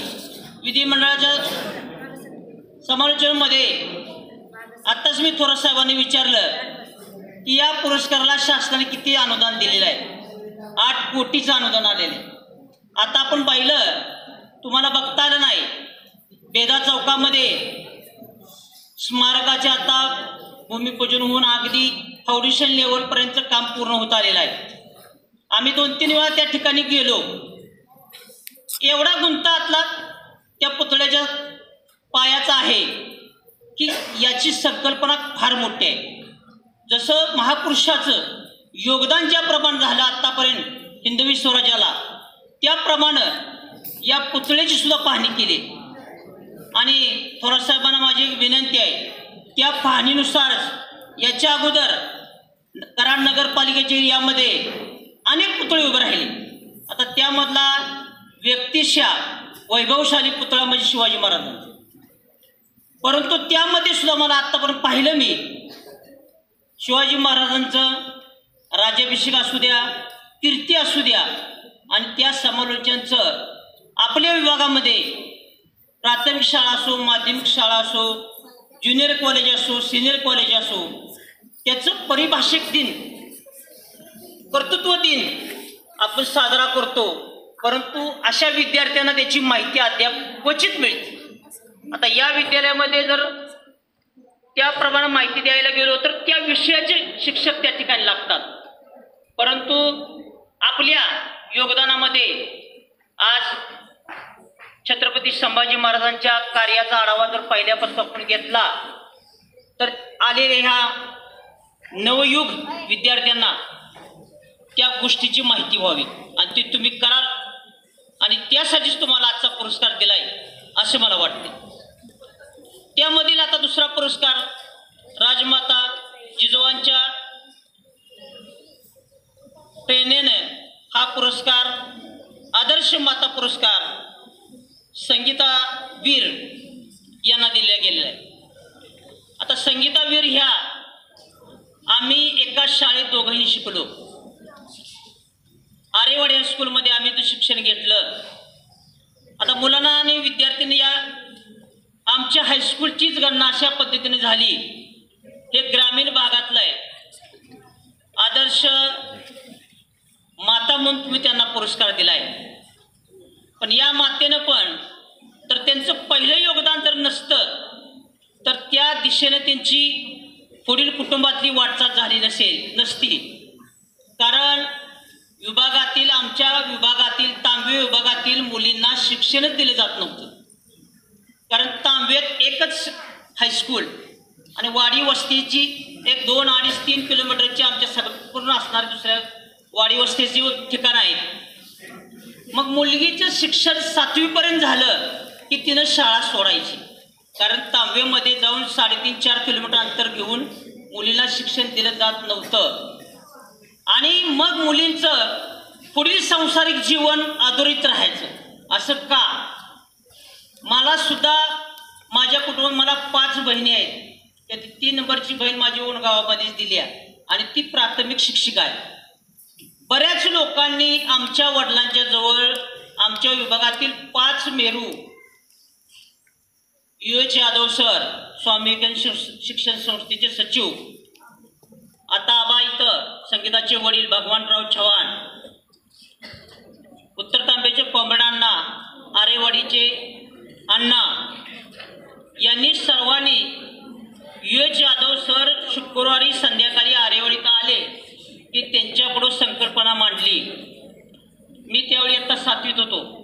विधिमंडळाच्या समालोचनामध्ये आत्ताच मी थोरात साहेबांनी विचारलं की या पुरस्काराला शासनाने किती अनुदान दिलेलं आहे. 8 कोटीचं अनुदान आलेलं आहे. आता आपण पाहिलं, तुम्हाला बघता आलं नाही, बेदा चौकामध्ये स्मारकाचे आता भूमिपूजन होऊन अगदी फाउंडेशन लेवलपर्यंत काम पूर्ण होत आलेलं आहे. आम्ही 2-3 वेळा त्या ठिकाणी गेलो. एवढा गुंतातला त्या पुतळ्याच्या पायाचा आहे की याची संकल्पना फार मोठी आहे. जसं महापुरुषाचं योगदान ज्याप्रमाणे झालं आत्तापर्यंत हिंदवी स्वराज्याला, त्याप्रमाणे या पुतळ्याची सुद्धा पाहणी केली. आणि थोरात साहेबांना माझी एक विनंती आहे, त्या पाहणीनुसारच याच्या अगोदर कराड नगरपालिकेच्या एरियामध्ये अनेक पुतळे उभे राहिले. आता त्यामधला व्यक्तिशा वैभवशाली पुतळा म्हणजे शिवाजी महाराजांचा. परंतु त्यामध्ये सुद्धा मला आत्तापर्यंत पाहिलं मी, शिवाजी महाराजांचं राज्याभिषेक असू द्या, कीर्ती असू द्या, आणि त्या समालोचनाचं आपल्या विभागामध्ये प्राथमिक शाळा असो, माध्यमिक शाळा असो, ज्युनियर कॉलेज असो, सिनियर कॉलेज असो, त्याचं पारिभाषिक दिन, कर्तृत्व दिन आपण साजरा करतो. परंतु अशा विद्यार्थ्यांना त्याची माहिती अद्याप क्वचित मिळते. आता या विद्यालयामध्ये जर त्याप्रमाणे माहिती द्यायला गेलो तर त्या विषयाचे शिक्षक त्या ठिकाणी लागतात. परंतु आपल्या योगदानामध्ये आज छत्रपती संभाजी महाराजांच्या कार्याचा आढावा जर पहिल्यापासून आपण घेतला तर आलेल्या ह्या नवयुग विद्यार्थ्यांना त्या गोष्टीची माहिती व्हावी आणि ती तुम्ही कराल, आणि त्यासाठीच तुम्हाला आजचा पुरस्कार दिलाय असे मला वाटते. त्यामधील आता दुसरा पुरस्कार राजमाता जिजाऊंच्या प्रेरणेने हा पुरस्कार आदर्श माता पुरस्कार संगीता वीर यांना दिला गेलेला आहे. आता संगीता वीर ह्या आम्ही एका शाळेत दोघंही शिकलो. आरेवाडी हायस्कूलमध्ये आम्ही ते शिक्षण घेतलं. आता मुलांना आणि विद्यार्थ्यांनी या आमच्या हायस्कूलचीच गणना अशा पद्धतीने झाली. हे ग्रामीण भागातलं आहे. आदर्श माता म्हणून तुम्ही त्यांना पुरस्कार दिलाय. पण या मातेनं पण तर त्यांचं पहिलं योगदान जर नसतं तर त्या दिशेने त्यांची पुढील कुटुंबातली वाटचाल झाली नसती. कारण विभागातील आमच्या विभागातील तांबे विभागातील मुलींना शिक्षणच दिलं जात नव्हतं. कारण तांब्यात एकच हायस्कूल आणि वाडी वस्तीची एक 2, 2.5, 3 किलोमीटरची आमच्या संपूर्ण असणारी दुसऱ्या वाडी वस्तीची ठिकाण आहे. मग मुलगीचं शिक्षण 7वीपर्यंत झालं की तिनं शाळा सोडायची. कारण तांब्यामध्ये जाऊन 3.5-4 किलोमीटर अंतर घेऊन मुलीला शिक्षण दिलं जात नव्हतं. आणि मग मुलींचं पुढील सांसारिक जीवन अधोरेखित राहायचं. असं का? मला सुद्धा माझ्या कुटुंबात मला 5 बहिणी आहेत. त्यात 3 नंबरची बहीण माझी ओण गावामध्येच दिली आहे आणि ती प्राथमिक शिक्षिका आहे. बऱ्याच लोकांनी आमच्या वडिलांच्या जवळ आमच्या विभागातील 5 मेरू UH यादव सर, स्वामी विवेकानंद शिक्षण संस्थेचे सचिव, आता आबा इथं संगीताचे वडील भगवानराव चव्हाण, उत्तर तांब्याचे कोंबडांना, आरेवाडीचे अण्णा यांनी सर्वांनी UH यादव सर शुक्रवारी संध्याकाळी आरेवाडीत आले की त्यांच्यापुढं संकल्पना मांडली. मी त्यावेळी आता 7वीत होतो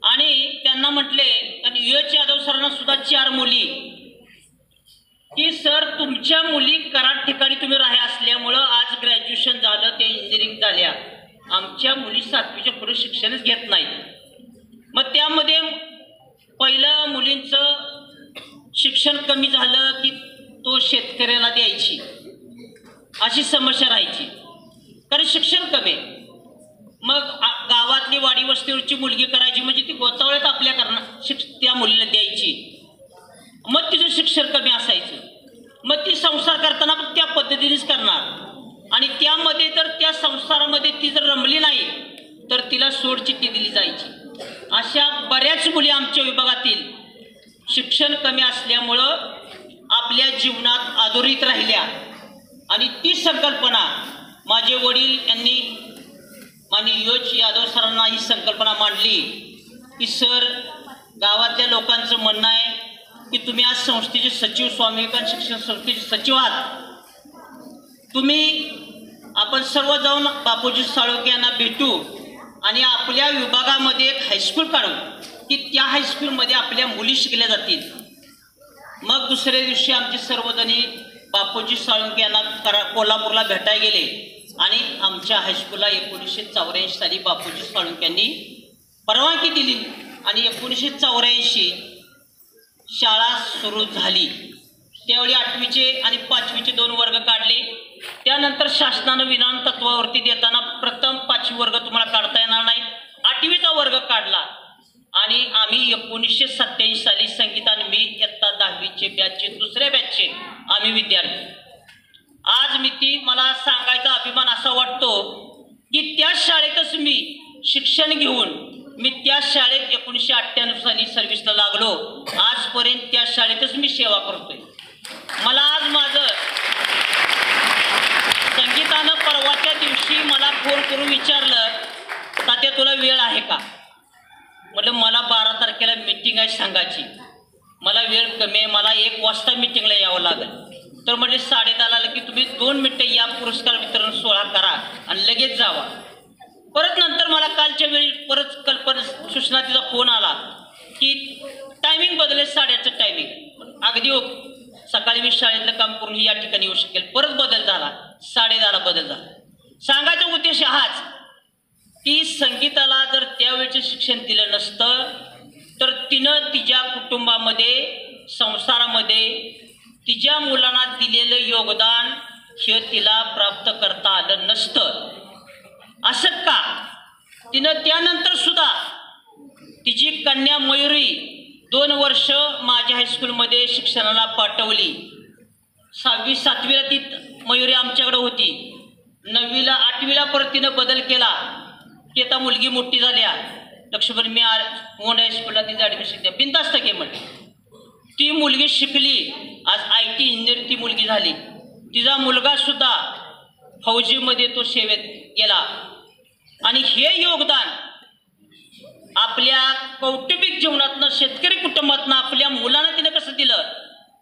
आणि त्यांना म्हटले, कारण UH यादव सरांना सुद्धा 4 मुली, की सर तुमच्या मुली कराड ठिकाणी तुम्ही राहा असल्यामुळं आज ग्रॅज्युएशन झालं, ते इंजिनिअरिंग झाल्या. आमच्या मुली 7वीच्या पुढे शिक्षणच घेत नाहीत. मग त्यामध्ये पहिलं मुलींचं शिक्षण कमी झालं की तो शेतकऱ्याला द्यायची अशी समस्या राहायची, कारण शिक्षण कमी. मग गावातली वाडी वस्तीवरची मुलगी करायची म्हणजे ती गोतावळ्यात आपल्या त्या मुलीला द्यायची. मग तिचं शिक्षण कमी असायचं. मग ती संसार करताना पण त्या पद्धतीनेच करणार आणि त्यामध्ये तर त्या संसारामध्ये ती जर रमली नाही तर तिला सोडचिठ्ठी दिली जायची. अशा बऱ्याच मुली आमच्या विभागातील शिक्षण कमी असल्यामुळं आपल्या जीवनात अधोरेखित राहिल्या. आणि ती संकल्पना माझे वडील यांनी माननीय UH यादव सरांना ही संकल्पना मांडली की सर गावातल्या लोकांचं म्हणणं आहे की तुम्ही आज संस्थेचे सचिव, स्वामी विवेकानंद शिक्षण संस्थेचे सचिव आहात, आपण सर्व जाऊन बापूजी साळोखे यांना भेटू आणि आपल्या विभागामध्ये एक हायस्कूल काढू की त्या हायस्कूलमध्ये आपल्या मुली शिकल्या जातील. मग दुसऱ्या दिवशी आमचे सर्वजणी बापूजी साळुंके यांना कोल्हापूरला भेटायला गेले आणि आमच्या हायस्कूलला 1984 साली बापूजी साळुंक्यांनी परवानगी दिली आणि 1984 शाळा सुरू झाली. त्यावेळी 8वीचे आणि 5वीचे 2 वर्ग काढले. त्यानंतर शासनानं विनान तत्वावरती देताना प्रथम 5वी वर्ग तुम्हाला काढता येणार नाही, 8वीचा वर्ग काढला आणि आम्ही 1987 साली संगीताने मी इयत्ता 10वीचे बॅचचे दुसऱ्या बॅचचे आम्ही विद्यार्थी. आज मला सांगायचा अभिमान असा वाटतो की त्या शाळेतच मी शिक्षण घेऊन मी त्या शाळेत 1998 साली सर्व्हिसला लागलो. आजपर्यंत त्या शाळेतच मी सेवा करतोय. मला आज माझं संगीतानं परवाच्या दिवशी मला फोन करून विचारलं, तात्या तुला वेळ आहे का? म्हटलं मला 12 तारखेला मीटिंग आहे संघाची, मला वेळ कमी आहे, मला 1 वाजता मीटिंगला यावं लागेल. तर म्हटले 10:30 की तुम्ही 2 मिनिटं या, पुरस्कार वितरण सोहळा करा आणि लगेच जावा. परत नंतर मला कालच्या वेळी परत कल्पना सूचना तिचा फोन आला की टायमिंग बदलेल, 8:30चं टायमिंग. अगदी सकाळी मी शाळेतलं काम करून या ठिकाणी येऊ शकेल. परत बदल झाला, 10:30 बदल झाला. सांगायचा उद्देश हाच की संगीताला जर त्यावेळेचं शिक्षण दिलं नसतं तर तिनं तिच्या कुटुंबामध्ये संसारामध्ये तिच्या मुलांना दिलेलं योगदान हे तिला प्राप्त करता आलं नसतं. असं का? तिनं त्यानंतर सुद्धा तिची कन्या मयुरी 2 वर्ष माझ्या हायस्कूलमध्ये शिक्षणाला पाठवली. 6वी 7वीला ती मयुरी आमच्याकडे होती. 9वीला 8वीला परत तिनं बदल केला की आता मुलगी मोठी झाल्या लक्ष्मण मी मोंड हायस्कूलला तिचं ॲडमिशन द्या, बिनधास्त घे म्हटलं. ती मुलगी शिकली, आज IT इंजिनियर ती मुलगी झाली. तिचा मुलगासुद्धा फौजीमध्ये तो सेवेत गेला. आणि हे योगदान आपल्या कौटुंबिक जीवनातनं, शेतकरी कुटुंबातनं आपल्या मुलांना तिनं कसं दिलं,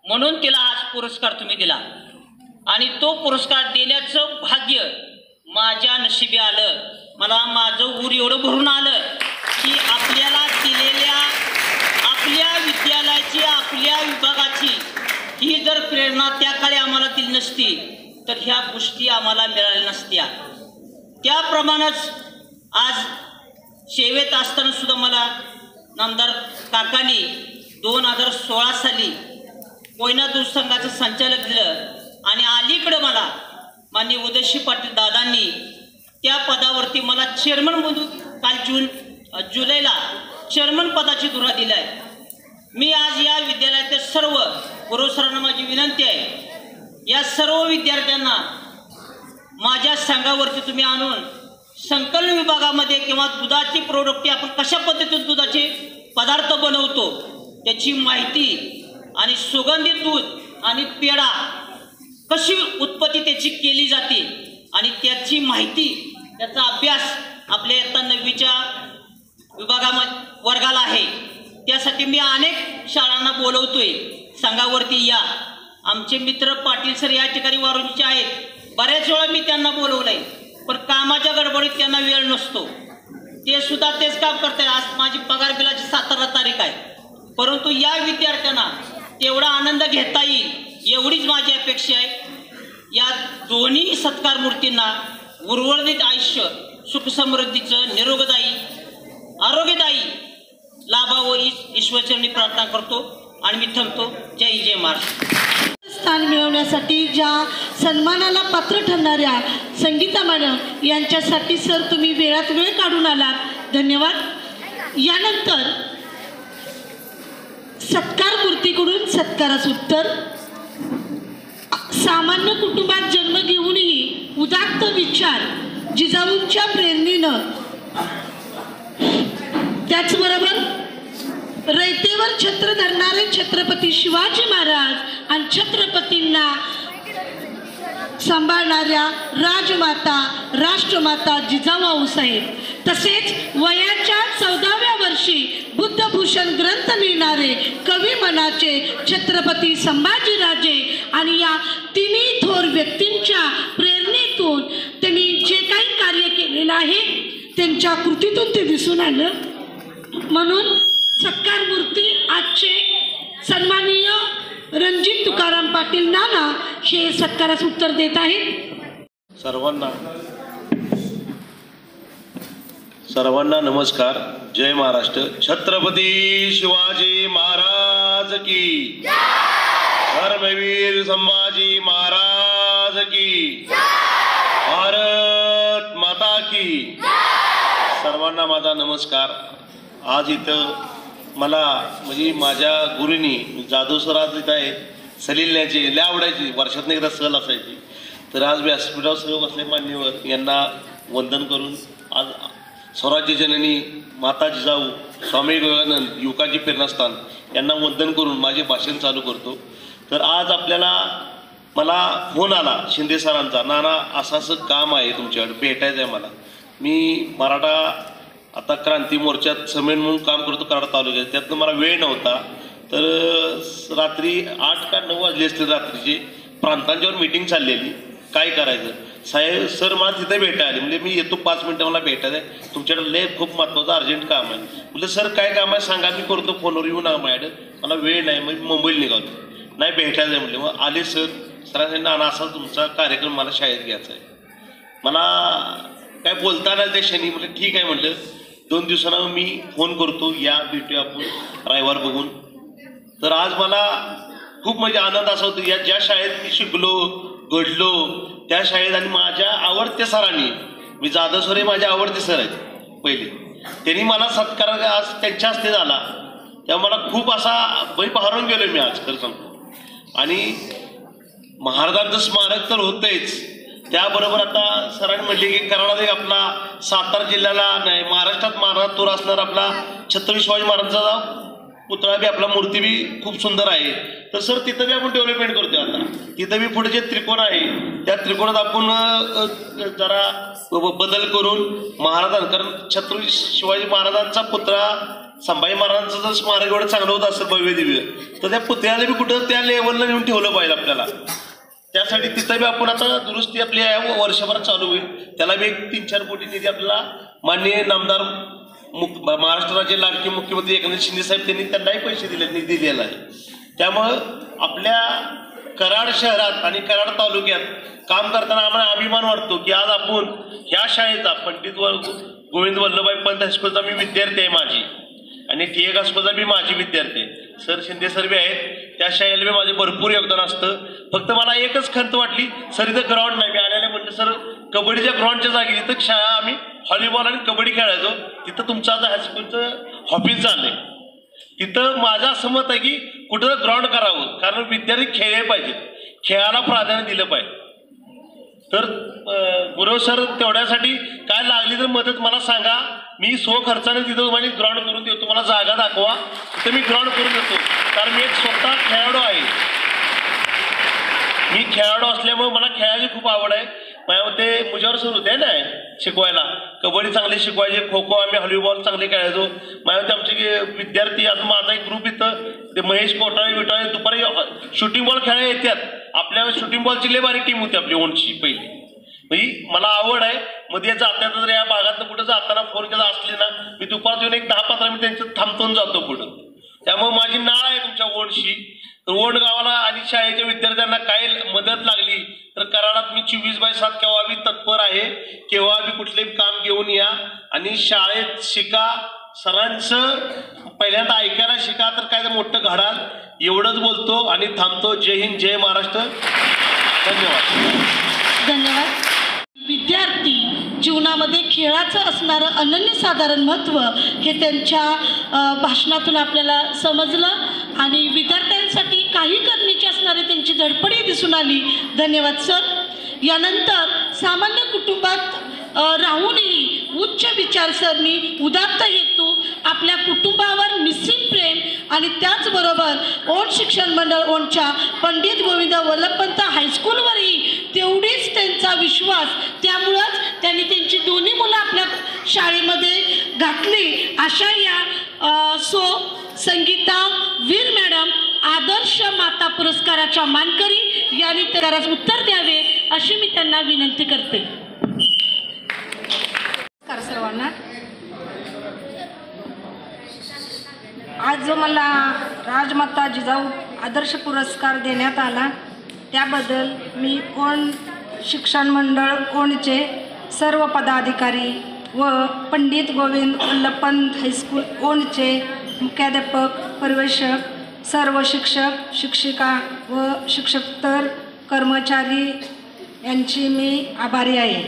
म्हणून तिला आज पुरस्कार तुम्ही दिला. आणि तो पुरस्कार देण्याचं भाग्य माझ्या नशिबी आलं. मला माझं ऊर एवढं भरून आलं की आपल्याला दिलेल्या आपल्या विद्यालयाची, आपल्या विभागाची ही जर प्रेरणा त्या काळी आम्हाला दिली नसती तर ह्या गोष्टी आम्हाला मिळाल्या नसत्या. त्याप्रमाणेच आज सेवेत असताना सुद्धा मला नामदार काकांनी 2016 साली कोयना दूध संघाचं संचालक दिलं. आणि अलीकडं मला माननीय उदयशी पाटील दादांनी त्या पदावरती मला चेअरमन म्हणून काल जुलैला चेअरमन पदाची धुरा दिली आहे. मी आज या विद्यालयातील सर्व गुरुसरांना माझी विनंती आहे, या सर्व विद्यार्थ्यांना माझ्या संघावरती तुम्ही आणून संकलन विभागामध्ये किंवा दुधाची प्रोडक्ट आपण कशा पद्धतीने दुधाचे पदार्थ बनवतो त्याची माहिती आणि सुगंधित दूध आणि पेढा कशी उत्पत्ती त्याची केली जाते आणि त्याची माहिती, त्याचा अभ्यास आपल्या इयत्ता 9वीच्या विभागामध्ये वर्गाला आहे. त्यासाठी मी अनेक शाळांना बोलवतोय, संघावरती या. आमचे मित्र पाटील सर या ठिकाणी वारुंजीचे आहेत. बऱ्याच वेळा मी त्यांना बोलवलंय, पण कामाच्या गडबडीत त्यांना वेळ नसतो. ते सुद्धा तेच काम करतात. आज माझी पगार बिलाची 17 तारीख आहे, परंतु या विद्यार्थ्यांना तेवढा आनंद घेता येईल एवढीच माझी अपेक्षा आहे. या दोन्ही सत्कार मूर्तींना उर्वरित आयुष्य सुखसमृद्धीचं, निरोगदायी, आरोग्यदायी लाभावं ईश्वरचरणी प्रार्थना करतो आणि मी थांबतो. जय जय महाराष्ट्र. स्थान मिळवण्यासाठी ज्या सन्मानाला पात्र ठरणाऱ्या संगीता मॅडम यांच्यासाठी सर तुम्ही वेळात वेळ काढून आलात, धन्यवाद. यानंतर सत्कार मूर्तीकडून सत्कारास उत्तर. सामान्य कुटुंबात जन्म घेऊनही उदात्त विचार जिजाऊंच्या प्रेरणेनं, त्याचबरोबर रयतेवर छत्र धरणारे छत्रपती शिवाजी महाराज आणि छत्रपतींना सांभाळणाऱ्या राजमाता, राष्ट्रमाता जिजाऊ साहेब, तसेच वयाच्या 14व्या वर्षी बुद्धभूषण ग्रंथ लिहिणारे कवी मनाचे छत्रपती संभाजीराजे. आणि या तिन्ही थोर व्यक्तींच्या प्रेरणेतून त्यांनी जे काही कार्य केलेलं आहे त्यांच्या कृतीतून ते दिसून आलं. म्हणून सत्कार मूर्ती आजचे सन्माननीय रणजित तुकाराम पाटील नाना हे सत्कारास उत्तर देत आहेत. सर्वांना नमस्कार. जय महाराष्ट्र. छत्रपती शिवाजी महाराज की, धर्मवीर संभाजी महाराज की, भारत माता की. सर्वांना माझा नमस्कार. आज इथं मला म्हणजे माझ्या गुरुनी जाधव सर आज इथं आहेत, सलीलण्याची लय आवडायची, वर्षातून एकदा सहल असायची. तर आज व्यासपीठावर सर्व बसले मान्यवर यांना वंदन करून आज स्वराज्य जननी माता जिजाऊ, स्वामी विवेकानंद युवकांची प्रेरणास्थान यांना वंदन करून माझे भाषण चालू करतो. तर आज मला फोन आला शिंदे सरांचा, नाना असं असं काम आहे तुमच्याकडे, भेटायचं आहे मला. मी मराठा आता क्रांती मोर्चात समेन म्हणून काम करतो कराड तालुक्यात, त्यातनं मला वेळ नव्हता. तर रात्री 8 का 9 वाजले असते रात्रीचे, प्रांतांच्यावर मीटिंग चाललेली, काय करायचं. साहेब सर मला तिथे भेटायला आले, म्हणजे मी येतो 5 मिनटं मला भेटायचं आहे, तुमच्याकडे लय खूप महत्त्वाचं अर्जंट काम आहे. म्हटलं सर काय काम आहे सांगा, मी करतो, फोनवर येऊ नका माझ्याकडे, मला वेळ नाही. मग मुंबईला निघालो, नाही भेटायचं आहे म्हटलं. मग आले सरांनी, नाना असा तुमचा कार्यक्रम मला शाळेत घ्यायचा आहे. मला काय बोलता नाही त्या क्षणी. म्हटलं ठीक आहे म्हटलं, 2 दिवसांना मी फोन करतो, या भेटूया आपण रविवार बघून. तर आज मला खूप म्हणजे आनंद असा होतो, या ज्या शाळेत मी शिकलो घडलो त्या शाळेत आणि माझ्या आवडत्या सरांनी, मी जाधव सर हे माझे आवडते सर आहेत पहिले, त्यांनी मला सत्कार आज त्यांच्या हस्ते झाला. तेव्हा मला खूप असा भारून गेलो मी आज खरं सांगतो. आणि महाराजांचं स्मारक तर होतंच, त्याबरोबर आता सरांनी म्हणले की कराडात एक आपला सातारा जिल्ह्याला नाही महाराष्ट्रात महाराज तोर असणार आपला छत्रपती शिवाजी महाराजांचा पुतळा बी आपला मूर्ती बी खूप सुंदर आहे. तर सर तिथं बी आपण डेव्हलपमेंट करतोय. आता तिथं बी पुढे जे त्रिकोण आहे त्या त्रिकोणात आपण जरा बदल करून महाराजांना, कारण छत्रपती शिवाजी महाराजांचा पुतळा संभाजी महाराजांचं जर स्मारक एवढं चांगलं होत असेल भव्य दिव्य, तर त्या पुतळ्याला बी कुठं त्या लेवलला नेऊन ठेवलं पाहिजे आपल्याला. त्यासाठी तिथं बी आपण आता दुरुस्ती आपली वर्षभरात चालू होईल. त्याला बी एक 3-4 कोटी निधी आपल्याला माननीय नामदार महाराष्ट्र राज्य लाडके मुख्यमंत्री एकनाथ शिंदे साहेब त्यांनी त्यांनाही पैसे दिले, निधी दिलेला आहे. त्यामुळं आपल्या कराड शहरात आणि कराड तालुक्यात काम करताना आम्हाला अभिमान वाटतो की आज आपण ह्या शाळेचा पंडित गोविंद वल्लभभाई पंत हायस्कूलचा मी विद्यार्थी आहे माझी, आणि टिळक हायस्कूलचा बी माझी विद्यार्थी आहे. सर शिंदे सर बी आहेत, त्या शाळेला बी माझे भरपूर योगदान असतं. फक्त मला एकच खंत वाटली, सर इथं ग्राउंड नाही. मी आल्याने म्हणलं सर कबड्डीच्या ग्राउंडच्या जागी तिथं शाळा आम्ही व्हॉलीबॉल आणि कबड्डी खेळायचो, तिथं तुमचं आता हायस्कूलचं ऑफिस झालंय. तिथं माझं असं मत आहे की कुठं ग्राउंड करावं, कारण विद्यार्थी खेळले पाहिजेत, खेळाला प्राधान्य दिलं पाहिजे. तर गुरव सर तेवढ्यासाठी काय लागली तर मदत मला सांगा, मी खर्चाने तिथं तुम्हाला ग्राउंड करून देतो. मला जागा दाखवा, तिथं मी ग्राउंड करून देतो. कारण मी एक स्वतः खेळाडू आहे. मी खेळाडू असल्यामुळे मला खेळायची खूप आवड आहे. माझ्या ते मुजावर सर होते ना शिकवायला, कबड्डी चांगली शिकवायचे, खो खो आम्ही व्हॉलीबॉल चांगले खेळायचो. माझ्या आमचे विद्यार्थी, आता माझा एक ग्रुप इथं ते महेश कोटाळे विटाळे दुपारी शूटिंग बॉल खेळायला येतात. आपल्या शूटिंग बॉलची लय भारी टीम होती आपली ओणची पहिली. म्हणजे मला आवड आहे. मध्ये जाताना जर या भागात कुठं जाताना फोन केला असले ना, मी दुपार येऊन एक 10-15 मिनिट त्यांचं थांबतून जातो पुढं. त्यामुळे माझी नाळ आहे तुमच्या ओणशी. तर ओण गावाला आणि शाळेच्या विद्यार्थ्यांना काय मदत लागली तर कराडात मी 24/7 केव्हा बी तत्पर आहे. केव्हा बी कुठलेही काम घेऊन या आणि शाळेत शिका. सरांचं पहिल्यांदा ऐकायला शिका, तर काय मोठं घडाल. एवढंच बोलतो आणि थांबतो. जय हिंद, जय महाराष्ट्र. धन्यवाद. धन्यवाद. विद्यार्थी जीवनामध्ये खेळाचं असणारं अनन्यसाधारण महत्त्व हे त्यांच्या भाषणातून आपल्याला समजलं आणि विद्यार्थ्यांसाठी काही करण्याची असणारी त्यांची धडपडी दिसून आली. धन्यवाद सर. यानंतर सामान्य कुटुंबात राहूनही उच्च विचारसरणी, उदात्त हेतू, आपल्या कुटुंबावर निस्सीम प्रेम आणि त्याचबरोबर ओण शिक्षण मंडळ ओणच्या पंडित गोविंद वल्लभपंत हायस्कूलवरही तेवढीच त्यांचा विश्वास. त्यामुळंच त्यांनी त्यांची दोन्ही मुलं आपल्या शाळेमध्ये घातली. अशा या संगीता वीर मॅडम आदर्श माता पुरस्काराच्या मानकरी यांनी त्याला उत्तर द्यावे अशी मी त्यांना विनंती करते. सर्वांना आज जो मला राजमाता जिजाऊ आदर्श पुरस्कार देण्यात आला त्याबद्दल मी ओण शिक्षण मंडळ ओणचे सर्व पदाधिकारी व पंडित गोविंद वल्लभपंत हायस्कूल ओणचे मुख्याध्यापक, पर्यवेक्षक, सर्व शिक्षक, शिक्षिका व शिक्षकेतर कर्मचारी यांची मी आभारी आहे.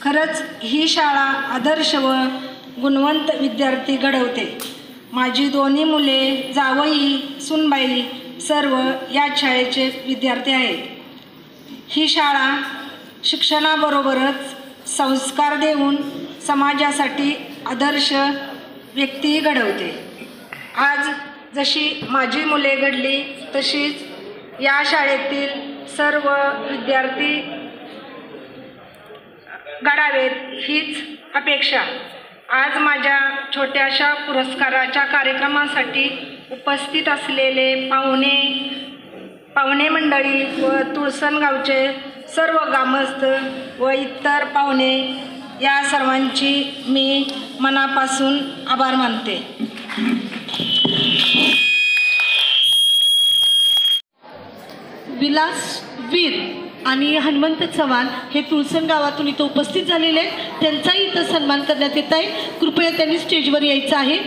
खरंच ही शाळा आदर्श व गुणवंत विद्यार्थी घडवते. माझी दोन्ही मुले, जावई, सूनबाई सर्व या शाळेचे विद्यार्थी आहेत. ही शाळा शिक्षणाबरोबरच संस्कार देऊन समाजासाठी आदर्श व्यक्ती घडवते. आज जशी माझी मुले घडली तशीच या शाळेतील सर्व विद्यार्थी घडावेत हीच अपेक्षा. आज माझ्या छोट्याशा पुरस्काराच्या कार्यक्रमासाठी उपस्थित असलेले पाहुणे मंडळी व तुळसणगावचे सर्व ग्रामस्थ व इतर पाहुणे या सर्वांची मी मनापासून आभार मानते. विलास वीर आणि हनुमंत चव्हाण हे तुळसण गावातून इथं उपस्थित झालेले आहेत. त्यांचाही इथं सन्मान करण्यात येत आहे. कृपया त्यांनी स्टेजवर यायचं आहे.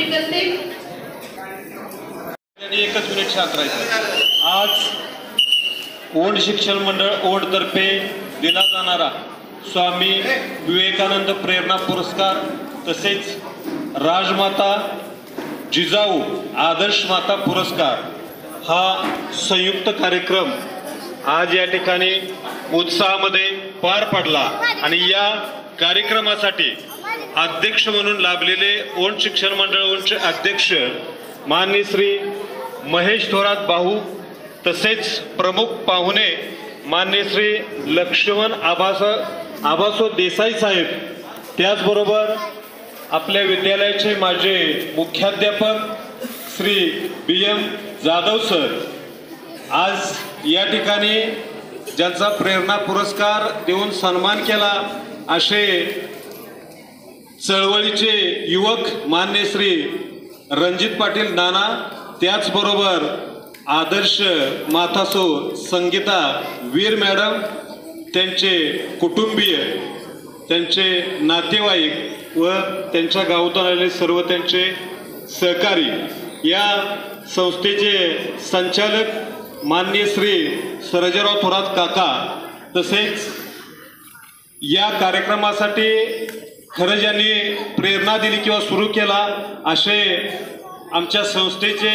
विनंती करते. एकच मिनिट शांत राहायचं. आज ओंड शिक्षण मंडळ ओंडतर्फे दिला जाणारा स्वामी विवेकानंद प्रेरणा पुरस्कार तसेच राजमाता जिजाऊ आदर्श माता पुरस्कार हा संयुक्त कार्यक्रम आज या ठिकाणी उत्साहामध्ये पार पडला आणि या कार्यक्रमासाठी अध्यक्ष म्हणून लाभलेले ओंड शिक्षण मंडळ ओंडचे अध्यक्ष माननीय श्री महेश थोरात भाऊ तसेच प्रमुख पाहुणे माननीय श्री लक्ष्मण आबासो देसाई साहेब, त्याचबरोबर आपल्या विद्यालयाचे माझे मुख्याध्यापक श्री BM जाधव सर, आज या ठिकाणी ज्यांचा प्रेरणा पुरस्कार देऊन सन्मान केला असे चळवळीचे युवक मान्य श्री रणजित पाटील नाना, त्याचबरोबर आदर्श मातासो संगीता वीर मॅडम, त्यांचे कुटुंबीय, त्यांचे नातेवाईक व त्यांच्या गावातून आलेले सर्व त्यांचे सहकारी, या संस्थेचे संचालक माननीय श्री सर्जेराव थोरात काका, तसेच या कार्यक्रमासाठी खरं ज्यांनी प्रेरणा दिली किंवा सुरू केला असे आमच्या संस्थेचे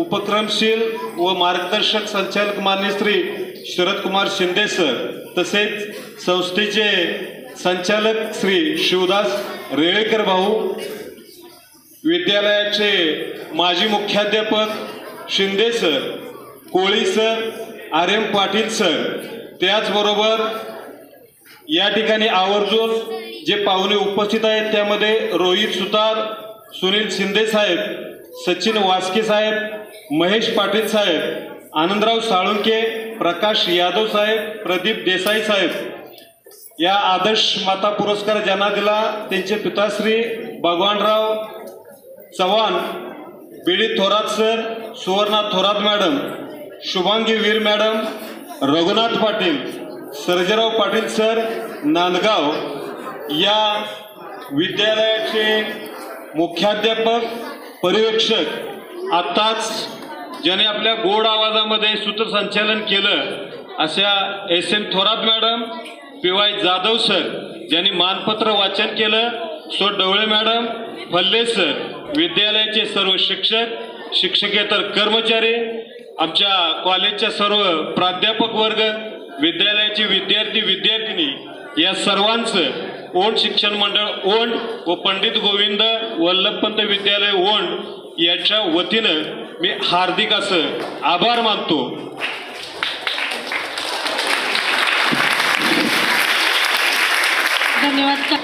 उपक्रमशील व मार्गदर्शक संचालक माननीय श्री शरद कुमार शिंदे सर, तसेच संस्थेचे संचालक श्री शिवदास रेळेकर भाऊ, विद्यालयाचे माजी मुख्याध्यापक शिंदे सर, कोळी सर, RM पाटील सर, त्याचबरोबर या ठिकाणी आवर्जून जे पाहुणे उपस्थित आहेत त्यामध्ये रोहित सुतार, सुनील शिंदे साहेब, सचिन वास्के साहेब, महेश पाटील साहेब, आनंदराव साळुंके, प्रकाश यादव साहेब, प्रदीप देसाई साहेब, या आदर्श माता पुरस्कार ज्यांना दिला त्यांचे पिताश्री भगवानराव चव्हाण, बीडी थोरात सर, सुवर्णा थोरात मॅडम, शुभांगी वीर मॅडम, रघुनाथ पाटील, सर्जेराव पाटील सर नांदगाव, या विद्यालयाचे मुख्याध्यापक पर्यवेक्षक, आत्ताच ज्याने आपल्या गोड आवाजामध्ये सूत्रसंचालन केलं अशा SM Thorat madam, PY Jadhav sir, ज्यांनी मानपत्र वाचन केलं, सो डवळे मॅडम, फल्ले सर, विद्यालयाचे सर्व शिक्षक, शिक्षकेतर कर्मचारी, आमच्या कॉलेजच्या सर्व प्राध्यापक वर्ग, विद्यालयाचे विद्यार्थी विद्यार्थिनी, या सर्वांचं ओंड शिक्षण मंडळ ओंड व पंडित गोविंद वल्लभपंत विद्यालय ओंड याच्या वतीनं मी हार्दिक असं आभार मानतो. धन्यवाद.